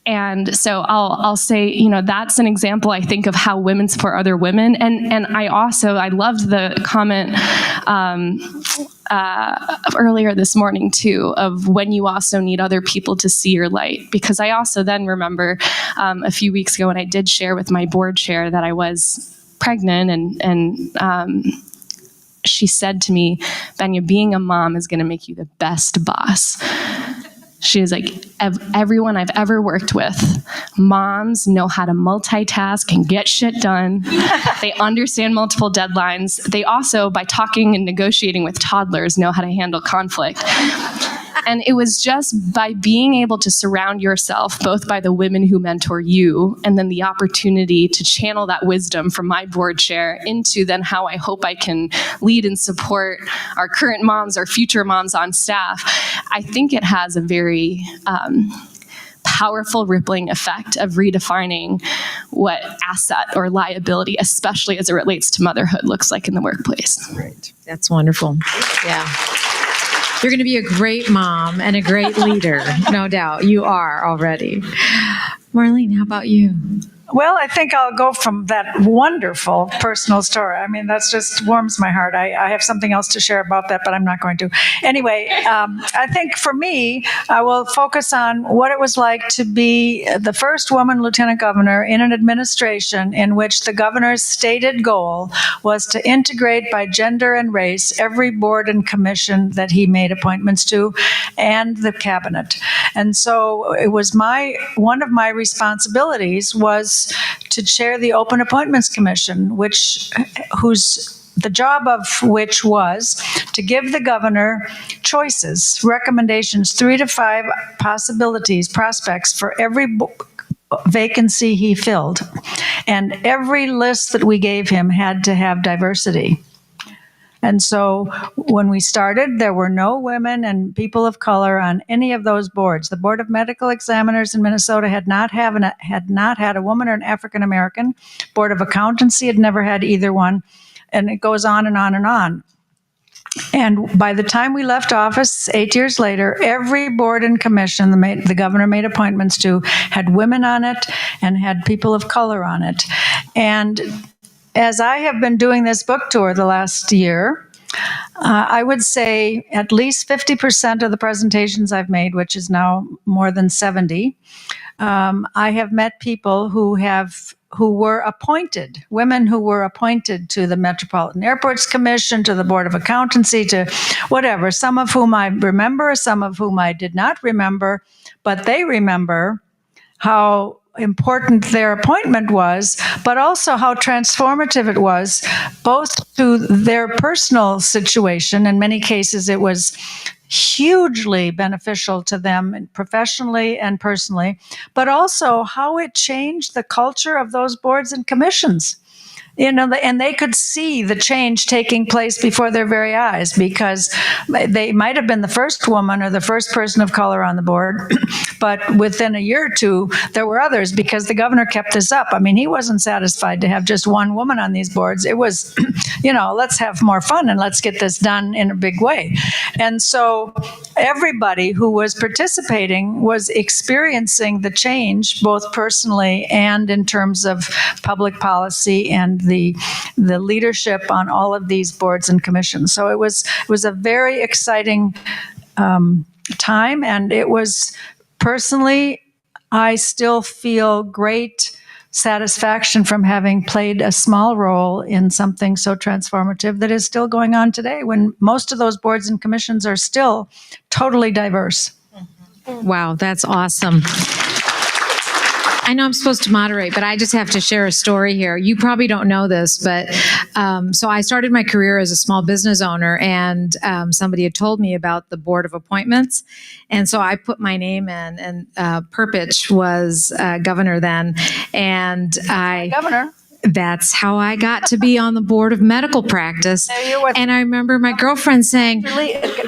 And so I'll say, you know, that's an example, I think, of how women support other women. And I loved the comment earlier this morning, too, of when you also need other people to see your light. Because I also then remember a few weeks ago when I did share with my board chair that I was pregnant, and she said to me, Benya, being a mom is going to make you the best boss. She was like, everyone I've ever worked with, moms know how to multitask and get shit done. They understand multiple deadlines. They also, by talking and negotiating with toddlers, know how to handle conflict. And it was just by being able to surround yourself, both by the women who mentor you, and then the opportunity to channel that wisdom from my board chair into then how I hope I can lead and support our current moms, our future moms on staff. I think it has a very powerful rippling effect of redefining what asset or liability, especially as it relates to motherhood, looks like in the workplace. Right. That's wonderful. Yeah. You're going to be a great mom and a great leader, no doubt. You are already. Marlene, how about you? Well, I think I'll go from that wonderful personal story. I mean, that's just warms my heart. I have something else to share about that, but I'm not going to. Anyway, I think for me, I will focus on what it was like to be the first woman lieutenant governor in an administration in which the governor's stated goal was to integrate by gender and race every board and commission that he made appointments to and the cabinet. And so it was one of my responsibilities was to chair the Open Appointments Commission, the job of which was to give the governor choices, recommendations, 3 to 5 prospects for every vacancy he filled. And every list that we gave him had to have diversity. And so when we started, there were no women and people of color on any of those boards. The Board of Medical Examiners in Minnesota had not had a woman or an African American. Board of Accountancy had never had either one. And it goes on and on and on. And by the time we left office 8 years later, every board and commission the governor made appointments to had women on it and had people of color on it. And as I have been doing this book tour the last year, I would say at least 50% of the presentations I've made, which is now more than 70, I have met people who were appointed, women who were appointed to the Metropolitan Airports Commission, to the Board of Accountancy, to whatever, some of whom I remember, some of whom I did not remember, but they remember how important their appointment was, but also how transformative it was, both to their personal situation. In many cases, it was hugely beneficial to them professionally and personally, but also how it changed the culture of those boards and commissions. You know, and they could see the change taking place before their very eyes, because they might have been the first woman or the first person of color on the board, but within a year or two, there were others, because the governor kept this up. I mean, he wasn't satisfied to have just one woman on these boards. It was, let's have more fun and let's get this done in a big way. And so everybody who was participating was experiencing the change, both personally and in terms of public policy and the leadership on all of these boards and commissions. So it was a very exciting time, and it was personally, I still feel great satisfaction from having played a small role in something so transformative that is still going on today, when most of those boards and commissions are still totally diverse. Wow, that's awesome. I know I'm supposed to moderate, but I just have to share a story here. You probably don't know this, but so I started my career as a small business owner, and somebody had told me about the Board of Appointments. And so I put my name in, and Perpich was governor then. And Governor. That's how I got to be on the board of medical practice. And I remember my girlfriend saying,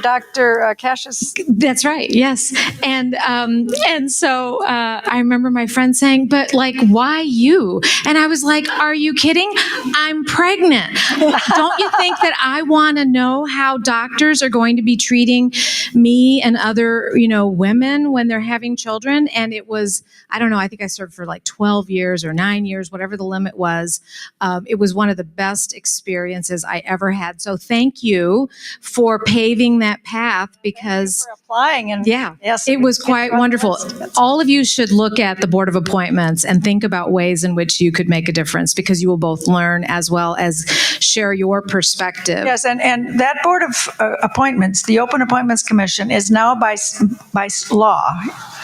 Dr. Cassius. That's right, yes. And so I remember my friend saying, but like, why you? And I was like, are you kidding? I'm pregnant. Don't you think that I want to know how doctors are going to be treating me and other, women when they're having children? And it was, I don't know, I think I served for like 12 years or 9 years, whatever the limit was. It was one of the best experiences I ever had. So thank you for paving that path, because for applying, and yes, it was quite wonderful. All of you should look at the Board of Appointments and think about ways in which you could make a difference, because you will both learn as well as share your perspective. Yes, and that Board of Appointments, the Open Appointments Commission, is now by law.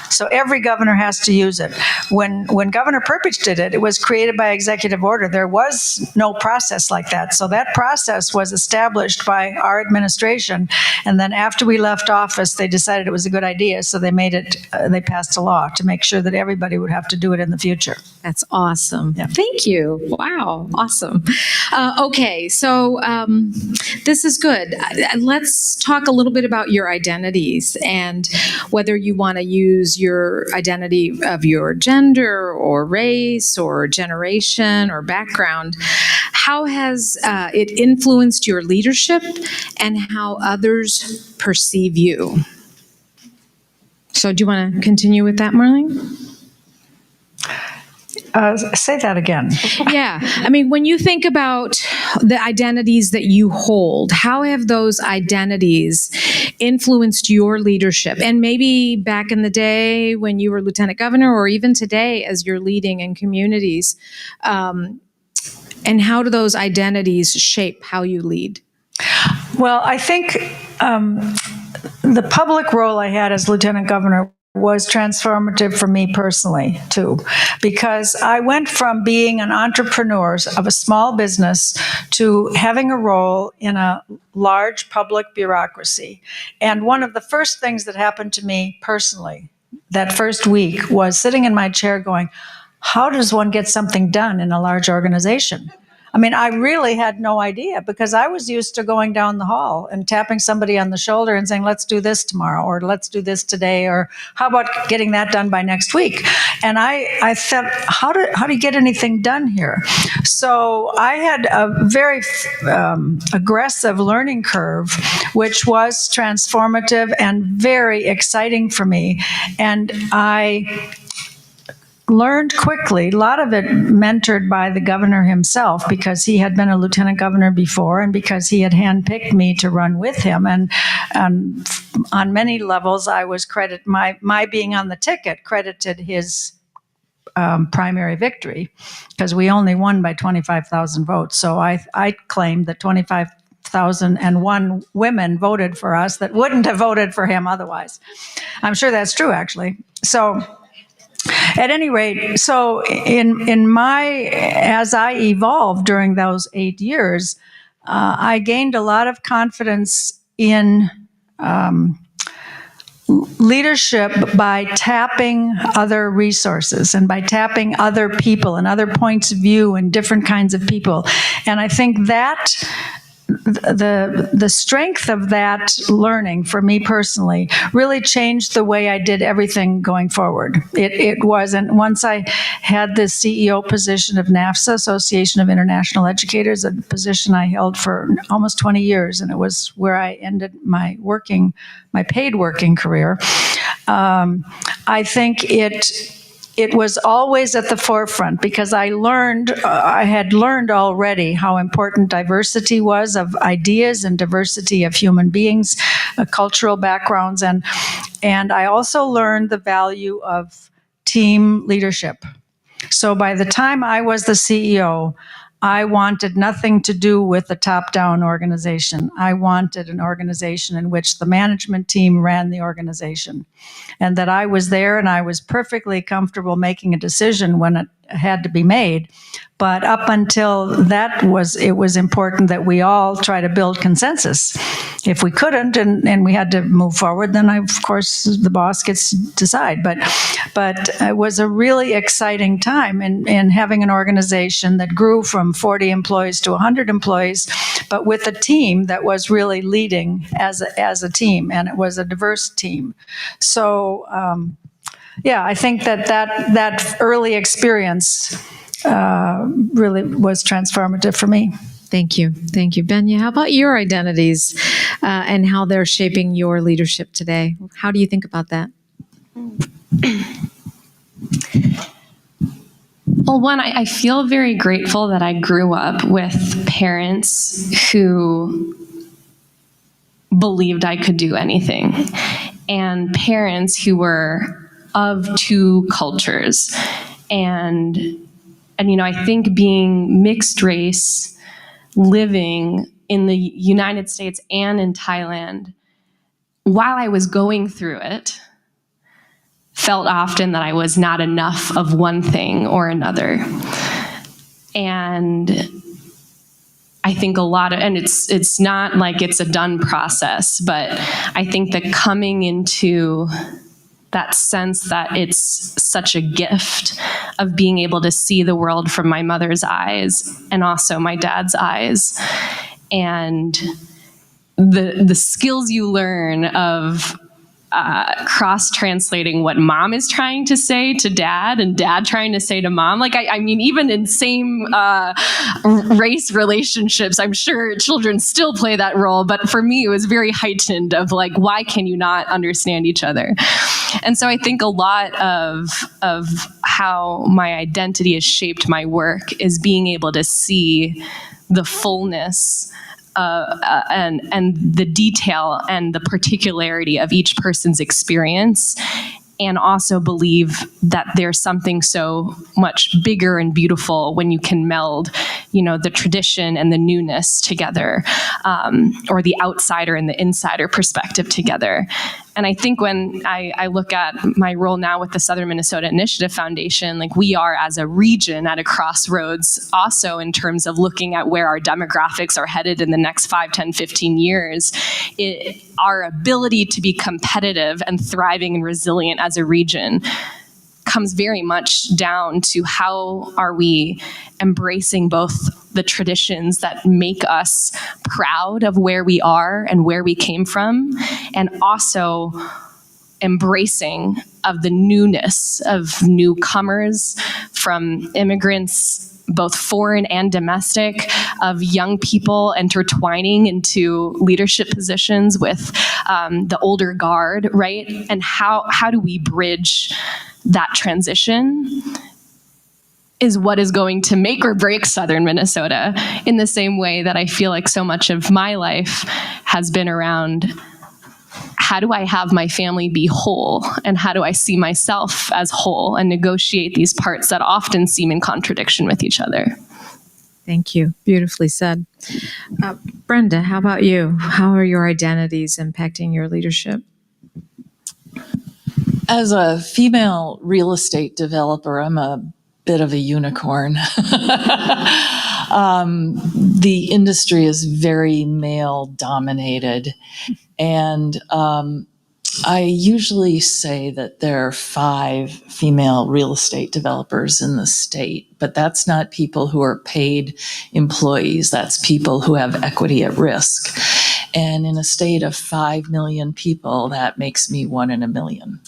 So every governor has to use it. When Governor Perpich did it, it was created by executive order. There was no process like that. So that process was established by our administration. And then after we left office, they decided it was a good idea. So they made it, they passed a law to make sure that everybody would have to do it in the future. That's awesome. Yeah. Thank you. Wow. Awesome. Okay. So this is good. Let's talk a little bit about your identities and whether you want to use your identity of your gender or race or generation or background. How has it influenced your leadership and how others perceive you? So do you want to continue with that, Marlene? Say that again. Yeah. I mean, when you think about the identities that you hold, how have those identities influenced your leadership? And maybe back in the day when you were lieutenant governor, or even today as you're leading in communities, and how do those identities shape how you lead? Well, I think the public role I had as lieutenant governor was transformative for me personally, too, because I went from being an entrepreneur of a small business to having a role in a large public bureaucracy. And one of the first things that happened to me personally that first week was sitting in my chair going, how does one get something done in a large organization? I mean, I really had no idea, because I was used to going down the hall and tapping somebody on the shoulder and saying, let's do this tomorrow, or let's do this today, or how about getting that done by next week? And I thought, how do you get anything done here? So I had a very aggressive learning curve, which was transformative and very exciting for me. And I learned quickly, a lot of it mentored by the governor himself, because he had been a lieutenant governor before and because he had handpicked me to run with him. And on many levels, I was my being on the ticket credited his primary victory, because we only won by 25,000 votes. So I claimed that 25,001 women voted for us that wouldn't have voted for him otherwise. I'm sure that's true, actually. So at any rate, so as I evolved during those 8 years, I gained a lot of confidence in leadership by tapping other resources and by tapping other people and other points of view and different kinds of people. And I think that the strength of that learning for me personally really changed the way I did everything going forward. It wasn't, once I had the CEO position of NAFSA, Association of International Educators, a position I held for almost 20 years, and it was where I ended my paid working career. I think it it was always at the forefront because I had learned already how important diversity was of ideas and diversity of human beings, cultural backgrounds, and I also learned the value of team leadership. So by the time I was the CEO, I wanted nothing to do with a top-down organization. I wanted an organization in which the management team ran the organization, and that I was there and I was perfectly comfortable making a decision when it had to be made. But up until that it was important that we all try to build consensus. If we couldn't and we had to move forward, then of course the boss gets to decide. But it was a really exciting time in having an organization that grew from 40 employees to 100 employees, but with a team that was really leading as a team, and it was a diverse team. So I think that early experience really was transformative for me. Thank you. Thank you. Benya, how about your identities and how they're shaping your leadership today? How do you think about that? Well, one, I feel very grateful that I grew up with parents who believed I could do anything, and parents who were of two cultures. And I think being mixed race, living in the United States and in Thailand, while I was going through it, felt often that I was not enough of one thing or another. And I think and it's not like it's a done process, but I think that coming into that sense that it's such a gift of being able to see the world from my mother's eyes and also my dad's eyes, and the skills you learn of cross-translating what mom is trying to say to dad and dad trying to say to mom. Like, I mean, even in same race relationships, I'm sure children still play that role. But for me, it was very heightened of like, why can you not understand each other? And so I think a lot of how my identity has shaped my work is being able to see the fullness and the detail and the particularity of each person's experience, and also believe that there's something so much bigger and beautiful when you can meld, the tradition and the newness together, or the outsider and the insider perspective together. And I think when I look at my role now with the Southern Minnesota Initiative Foundation, like we are as a region at a crossroads also in terms of looking at where our demographics are headed in the next 5, 10, 15 years. Our ability to be competitive and thriving and resilient as a region comes very much down to how are we embracing both the traditions that make us proud of where we are and where we came from, and also embracing of the newness of newcomers, from immigrants, both foreign and domestic, of young people intertwining into leadership positions with the older guard, right? And how do we bridge that transition is what is going to make or break Southern Minnesota, in the same way that I feel like so much of my life has been around how do I have my family be whole, and how do I see myself as whole and negotiate these parts that often seem in contradiction with each other. Thank you. Beautifully said. Brenda, how about you? How are your identities impacting your leadership? As a female real estate developer, I'm a bit of a unicorn. The industry is very male dominated. And I usually say that there are 5 female real estate developers in the state, but that's not people who are paid employees. That's people who have equity at risk. And in a state of 5 million people, that makes me 1 in a million.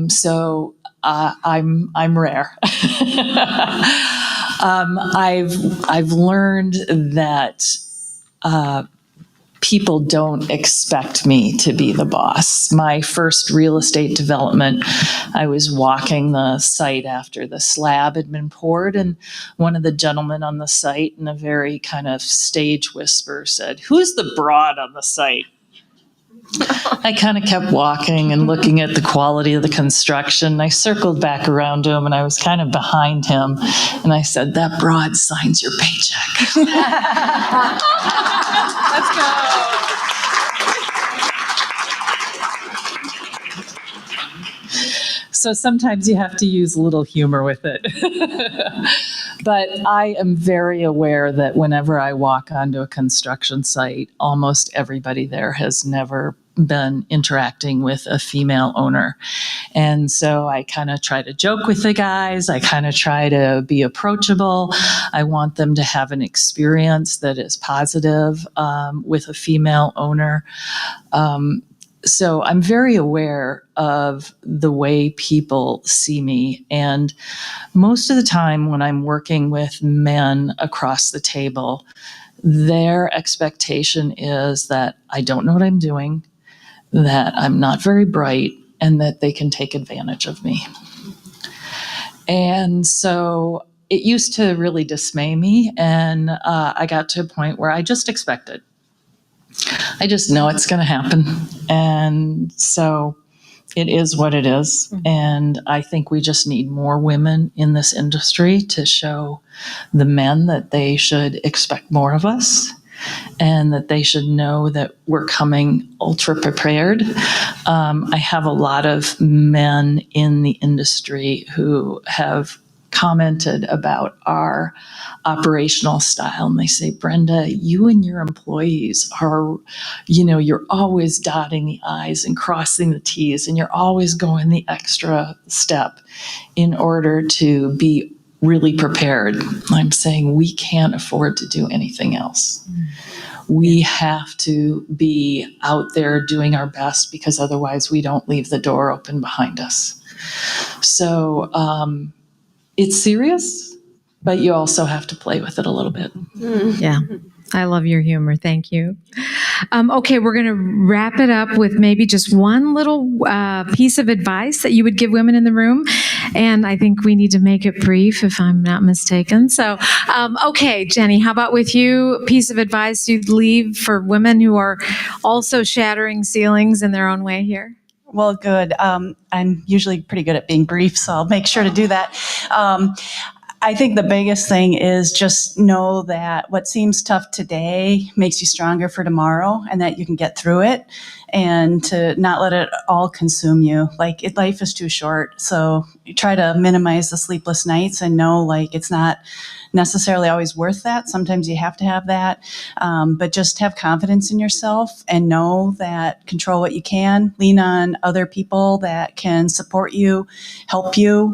So I'm rare. I've learned that people don't expect me to be the boss. My first real estate development, I was walking the site after the slab had been poured, and one of the gentlemen on the site, in a very kind of stage whisper, said, "Who's the broad on the site?" I kind of kept walking and looking at the quality of the construction. I circled back around to him, and I was kind of behind him, and I said, "That broad signs your paycheck." Let's go. So sometimes you have to use a little humor with it. But I am very aware that whenever I walk onto a construction site, almost everybody there has never been interacting with a female owner. And so I kind of try to joke with the guys. I kind of try to be approachable. I want them to have an experience that is positive with a female owner. So I'm very aware of the way people see me. And most of the time when I'm working with men across the table, their expectation is that I don't know what I'm doing, that I'm not very bright, and that they can take advantage of me. And so it used to really dismay me. And I got to a point where I just expect it. I just know it's going to happen. And so it is what it is. And I think we just need more women in this industry to show the men that they should expect more of us and that they should know that we're coming ultra prepared. I have a lot of men in the industry who have commented about our operational style, and they say, "Brenda, you and your employees are, you're always dotting the I's and crossing the T's, and you're always going the extra step in order to be really prepared." I'm saying we can't afford to do anything else. We have to be out there doing our best, because otherwise we don't leave the door open behind us. So it's serious, but you also have to play with it a little bit. Yeah. I love your humor. Thank you. Okay, we're going to wrap it up with maybe just one little piece of advice that you would give women in the room. And I think we need to make it brief, if I'm not mistaken. So, okay, Jenny, how about with you? A piece of advice you'd leave for women who are also shattering ceilings in their own way here? Well, good. I'm usually pretty good at being brief, so I'll make sure to do that. I think the biggest thing is just know that what seems tough today makes you stronger for tomorrow, and that you can get through it, and to not let it all consume you. Life is too short, so you try to minimize the sleepless nights and know it's not necessarily always worth that. Sometimes you have to have that, but just have confidence in yourself and know that control what you can, lean on other people that can support you, help you.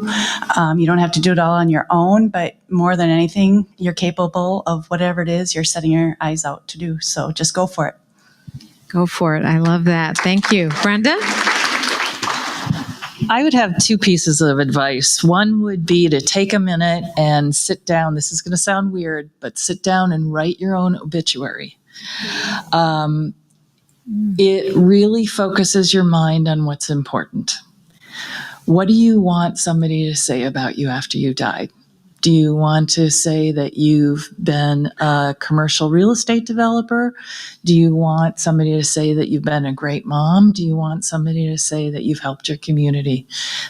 You don't have to do it all on your own, but more than anything, you're capable of whatever it is you're setting your eyes out to do. So just go for it. Go for it. I love that. Thank you. Brenda? I would have two pieces of advice. One would be to take a minute and sit down. This is going to sound weird, but sit down and write your own obituary. It really focuses your mind on what's important. What do you want somebody to say about you after you died? Do you want to say that you've been a commercial real estate developer? Do you want somebody to say that you've been a great mom? Do you want somebody to say that you've helped your community?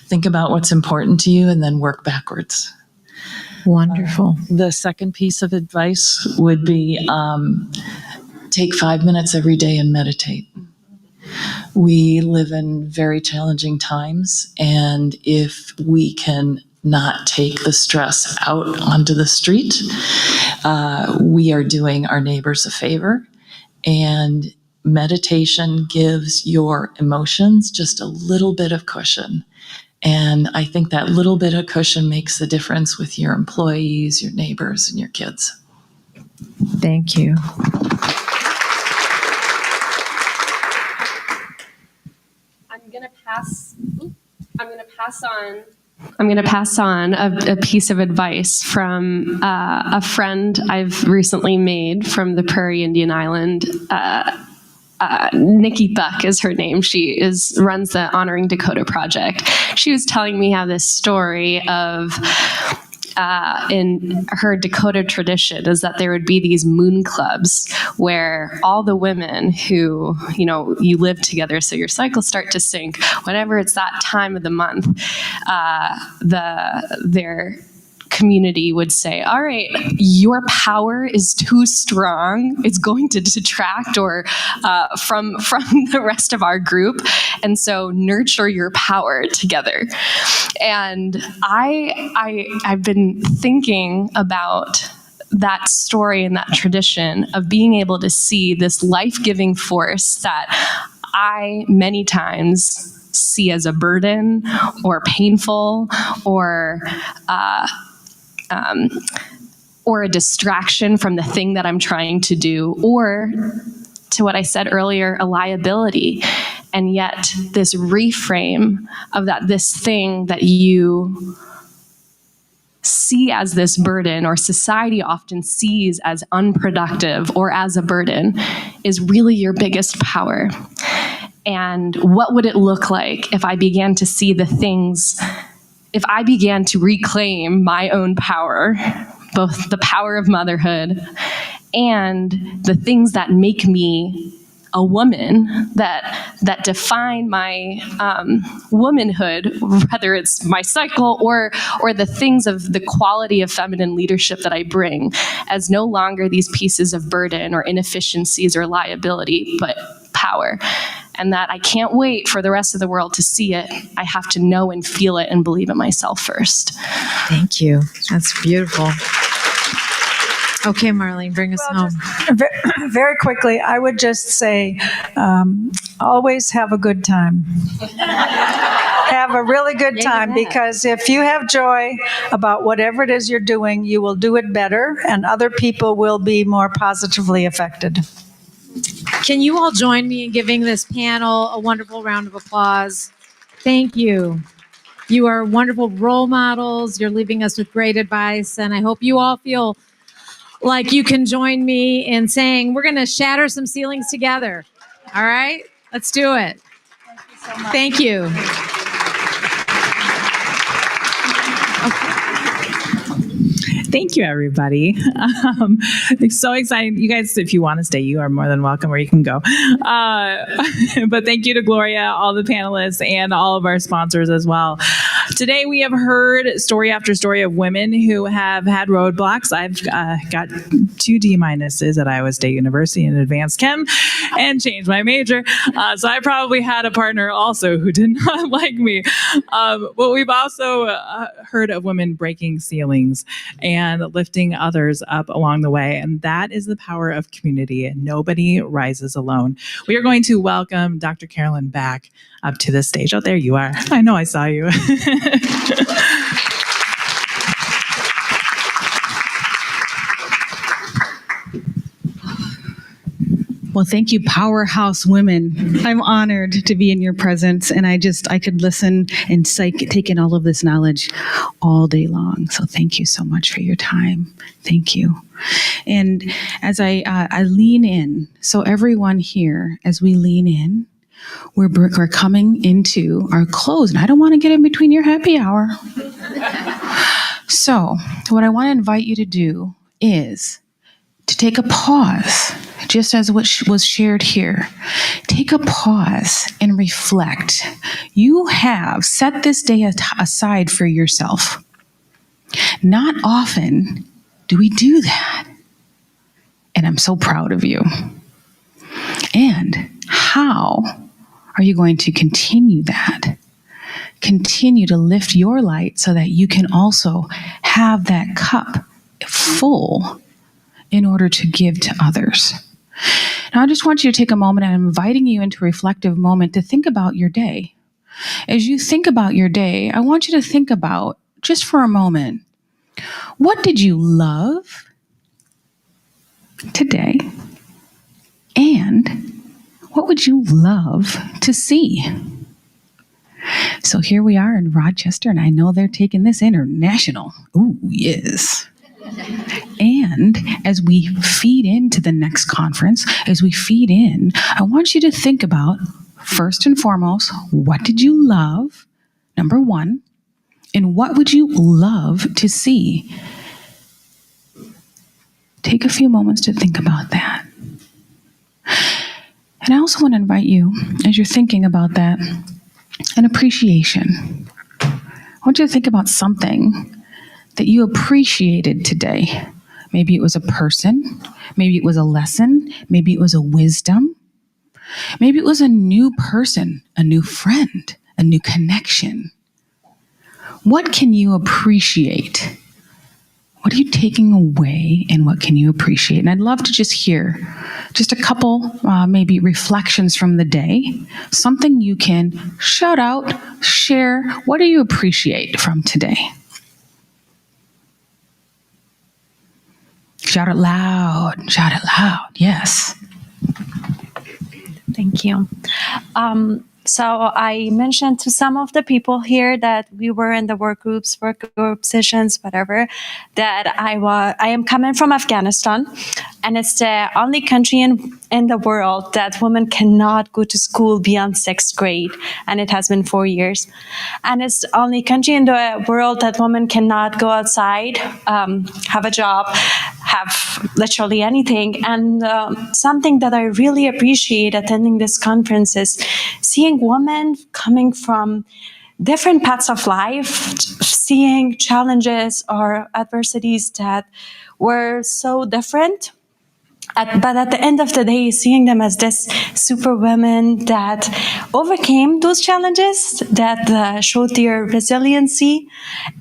Think about what's important to you and then work backwards. Wonderful. The second piece of advice would be take 5 minutes every day and meditate. We live in very challenging times, and if we can not take the stress out onto the street, we are doing our neighbors a favor. And meditation gives your emotions just a little bit of cushion. And I think that little bit of cushion makes the difference with your employees, your neighbors, and your kids. Thank you. I'm gonna pass on I'm going to pass on a piece of advice from a friend I've recently made from the Prairie Indian Island. Nikki Buck is her name. She runs the Honoring Dakota project. She was telling me how this story of in her Dakota tradition is that there would be these moon clubs where all the women who, you live together, so your cycles start to sync. Whenever it's that time of the month, their community would say, all right, your power is too strong. It's going to detract from the rest of our group. And so nurture your power together. And I've been thinking about that story and that tradition of being able to see this life-giving force that I many times see as a burden or painful or a distraction from the thing that I'm trying to do, or to what I said earlier, a liability. And yet this reframe of this thing that you see as this burden, or society often sees as unproductive or as a burden, is really your biggest power. And what would it look like if I began to see the things, if I began to reclaim my own power, both the power of motherhood and the things that make me a woman, that define my womanhood, whether it's my cycle or the things of the quality of feminine leadership that I bring, as no longer these pieces of burden or inefficiencies or liability, but power. And that I can't wait for the rest of the world to see it. I have to know and feel it and believe in myself first. Thank you. That's beautiful. Okay, Marlene, bring us home. Very quickly, I would just say, always have a good time. Have a really good time, because if you have joy about whatever it is you're doing, you will do it better, and other people will be more positively affected. Can you all join me in giving this panel a wonderful round of applause? Thank you. You are wonderful role models. You're leaving us with great advice, and I hope you all feel like you can join me in saying we're going to shatter some ceilings together. All right? Let's do it. Thank you so much. Thank you. Thank you, everybody. So exciting. You guys, if you want to stay, you are more than welcome, or you can go. But thank you to Gloria, all the panelists, and all of our sponsors as well. Today, we have heard story after story of women who have had roadblocks. I've got 2 D- at Iowa State University in advanced chem and changed my major. So I probably had a partner also who did not like me. But we've also heard of women breaking ceilings and lifting others up along the way. And that is the power of community, and nobody rises alone. We are going to welcome Dr. Carolyn back up to the stage. Oh, there you are. I know I saw you. Well, thank you, powerhouse women. I'm honored to be in your presence, and I could listen and take in all of this knowledge all day long. So thank you so much for your time. Thank you. And as I lean in, so everyone here, as we lean in, we're coming into our close, and I don't want to get in between your happy hour. So what I want to invite you to do is to take a pause, just as what was shared here. Take a pause and reflect. You have set this day aside for yourself. Not often do we do that. And I'm so proud of you. And how are you going to continue that? Continue to lift your light so that you can also have that cup full in order to give to others. Now, I just want you to take a moment, and I'm inviting you into a reflective moment to think about your day. As you think about your day, I want you to think about, just for a moment, what did you love today? And what would you love to see? So here we are in Rochester, and I know they're taking this international. Ooh, yes. And as we feed into the next conference, as we feed in, I want you to think about, first and foremost, what did you love? Number one. And what would you love to see? Take a few moments to think about that. And I also want to invite you, as you're thinking about that, an appreciation. I want you to think about something that you appreciated today. Maybe it was a person, maybe it was a lesson, maybe it was a wisdom, maybe it was a new person, a new friend, a new connection. What can you appreciate? What are you taking away, and what can you appreciate? And I'd love to just hear just a couple, maybe reflections from the day, something you can shout out, share. What do you appreciate from today? Shout it loud, shout it loud, yes. Thank you. So I mentioned to some of the people here that we were in the work group sessions, whatever, that I am coming from Afghanistan, and it's the only country in the world that women cannot go to school beyond 6th grade, and it has been 4 years. And it's the only country in the world that women cannot go outside, have a job, have literally anything. And something that I really appreciate attending this conference is seeing women coming from different paths of life, seeing challenges or adversities that were so different. But at the end of the day, seeing them as this super women that overcame those challenges, that showed their resiliency,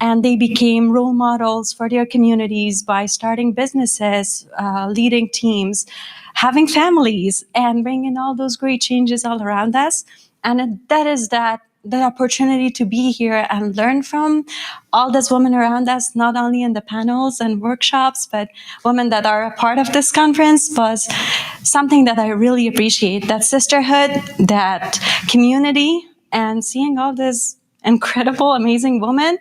and they became role models for their communities by starting businesses, leading teams, having families, and bringing all those great changes all around us. And that is the opportunity to be here and learn from all these women around us, not only in the panels and workshops, but women that are a part of this conference, was something that I really appreciate. That sisterhood, that community, and seeing all these incredible, amazing women.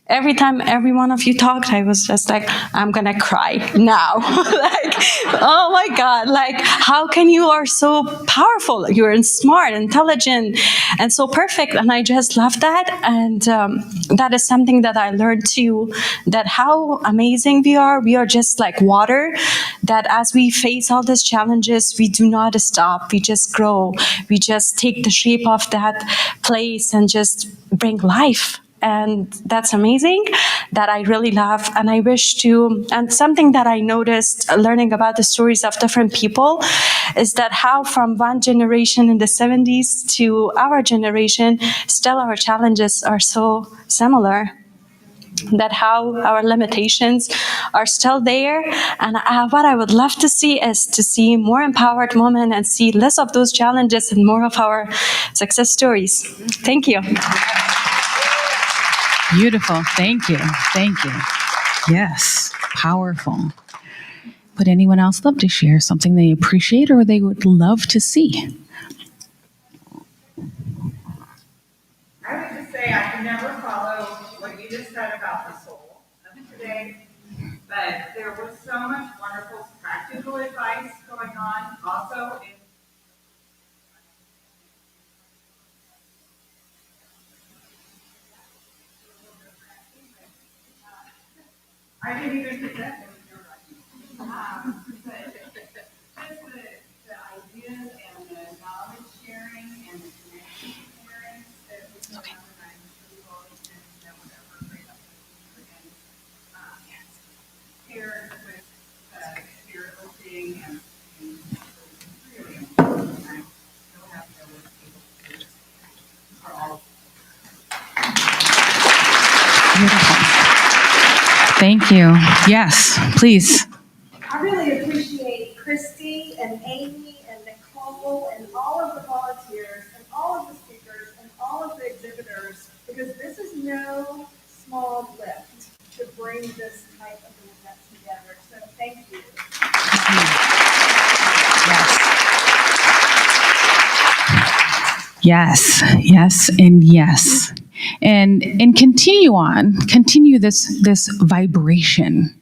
Every time every one of you talked, I was just like, I'm gonna cry now. Like, oh my God, like, how can you are so powerful? You're smart, intelligent, and so perfect. And I just love that. And that is something that I learned too, that how amazing we are just like water, that as we face all these challenges, we do not stop. We just grow. We just take the shape of that place and just bring life. And that's amazing, that I really love. And I wish to, and something that I noticed learning about the stories of different people is that how from one generation in the 70s to our generation, still our challenges are so similar. That how our limitations are still there. And what I would love to see is to see more empowered women and see less of those challenges and more of our success stories. Thank you. Beautiful. Thank you. Thank you. Yes. Powerful. Would anyone else love to share something they appreciate or they would love to see? I would just say I can never follow what you just said about the soul of today, but there was so much wonderful practical advice going on also in I didn't even get that. But just the ideas and the knowledge sharing and the connection sharing that we can have, and I'm people and whatever great opportunity and paired with spirit lifting and really important. I'm so happy I was able to do this for all of us. Beautiful. Thank you. Yes, please. I really appreciate Christy and Amy and Nicole and all of the volunteers and all of the speakers and all of the exhibitors, because this is no small lift to bring this type of an event together. So thank you. Yes, yes, and yes. and continue this vibration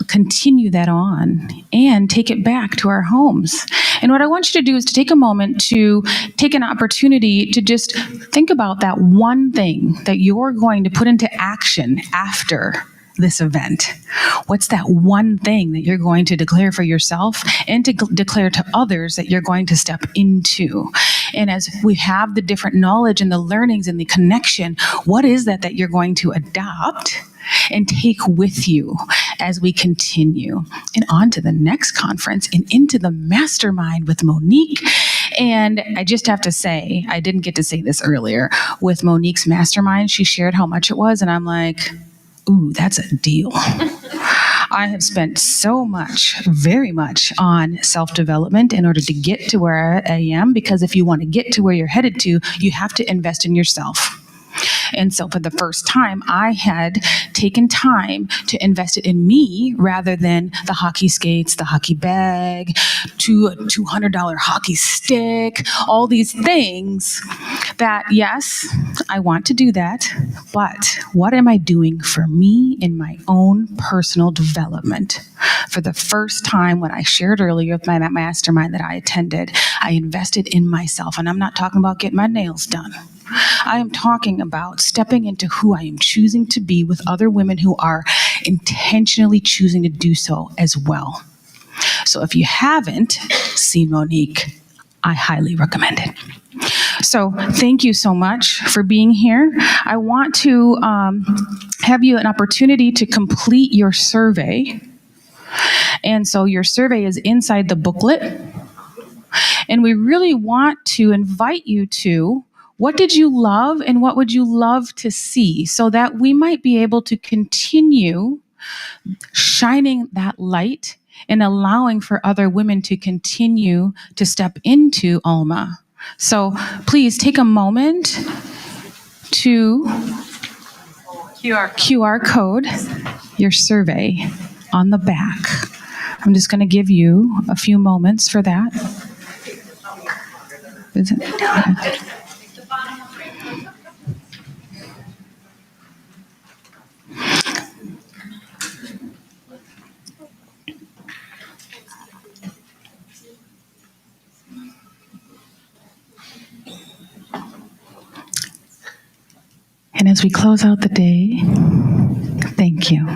continue that on and take it back to our homes. And what I want you to do is to take a moment to take an opportunity to just think about that one thing that you're going to put into action after this event. What's that one thing that you're going to declare for yourself and to declare to others that you're going to step into? And as we have the different knowledge and the learnings and the connection, what is that you're going to adopt and take with you as we continue and on to the next conference and into the mastermind with Monique? And I just have to say, I didn't get to say this earlier, with Monique's mastermind, she shared how much it was, and I'm like, ooh, that's a deal. I have spent so much, very much, on self-development in order to get to where I am, because if you want to get to where you're headed to, you have to invest in yourself. And so for the first time, I had taken time to invest it in me rather than the hockey skates, the hockey bag, to a $200 hockey stick, all these things that, yes, I want to do that, but what am I doing for me in my own personal development? For the first time, when I shared earlier with my mastermind that I attended, I invested in myself. And I'm not talking about getting my nails done. I am talking about stepping into who I am choosing to be with other women who are intentionally choosing to do so as well. So if you haven't seen Monique, I highly recommend it. So thank you so much for being here. I want to have you an opportunity to complete your survey. And so your survey is inside the booklet. And we really want to invite you to, what did you love and what would you love to see, so that we might be able to continue shining that light and allowing for other women to continue to step into Alma. So please take a moment to QR code your survey on the back. I'm just going to give you a few moments for that. Is it? And as we close out the day, thank you.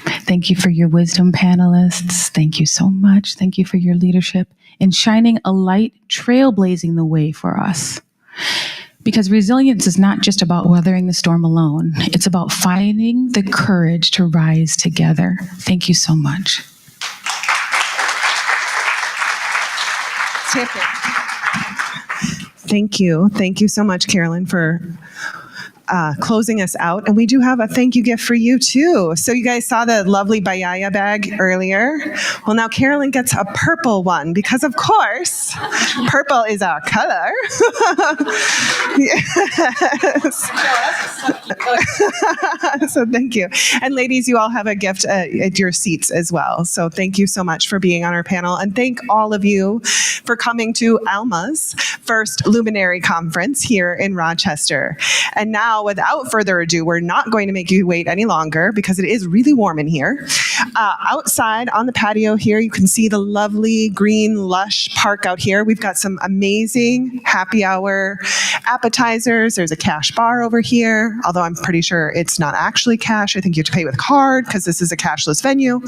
Thank you for your wisdom, panelists. Thank you so much. Thank you for your leadership in shining a light, trailblazing the way for us. Because resilience is not just about weathering the storm alone. It's about finding the courage to rise together. Thank you so much. Thank you. Thank you so much, Carolyn, for closing us out. And we do have a thank you gift for you too. So you guys saw the lovely Benya bag earlier. Well, now Carolyn gets a purple one because, of course, purple is our color. Yes. So thank you. And ladies, you all have a gift at your seats as well. So thank you so much for being on our panel. And thank all of you for coming to Alma's first Luminary conference here in Rochester. And now, without further ado, we're not going to make you wait any longer because it is really warm in here. Outside on the patio here, you can see the lovely green, lush park out here. We've got some amazing happy hour appetizers. There's a cash bar over here, although I'm pretty sure it's not actually cash. I think you have to pay with card because this is a cashless venue.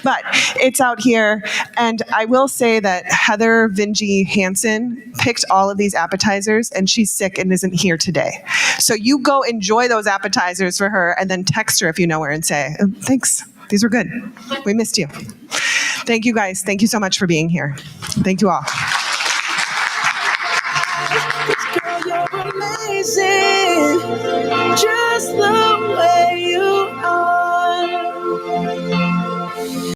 But it's out here. And I will say that Heather Vingy Hansen picked all of these appetizers, and she's sick and isn't here today. So you go enjoy those appetizers for her and then text her if you know her and say, oh, thanks, these were good. We missed you. Thank you guys. Thank you so much for being here. Thank you all. Girl, you're amazing, just the way you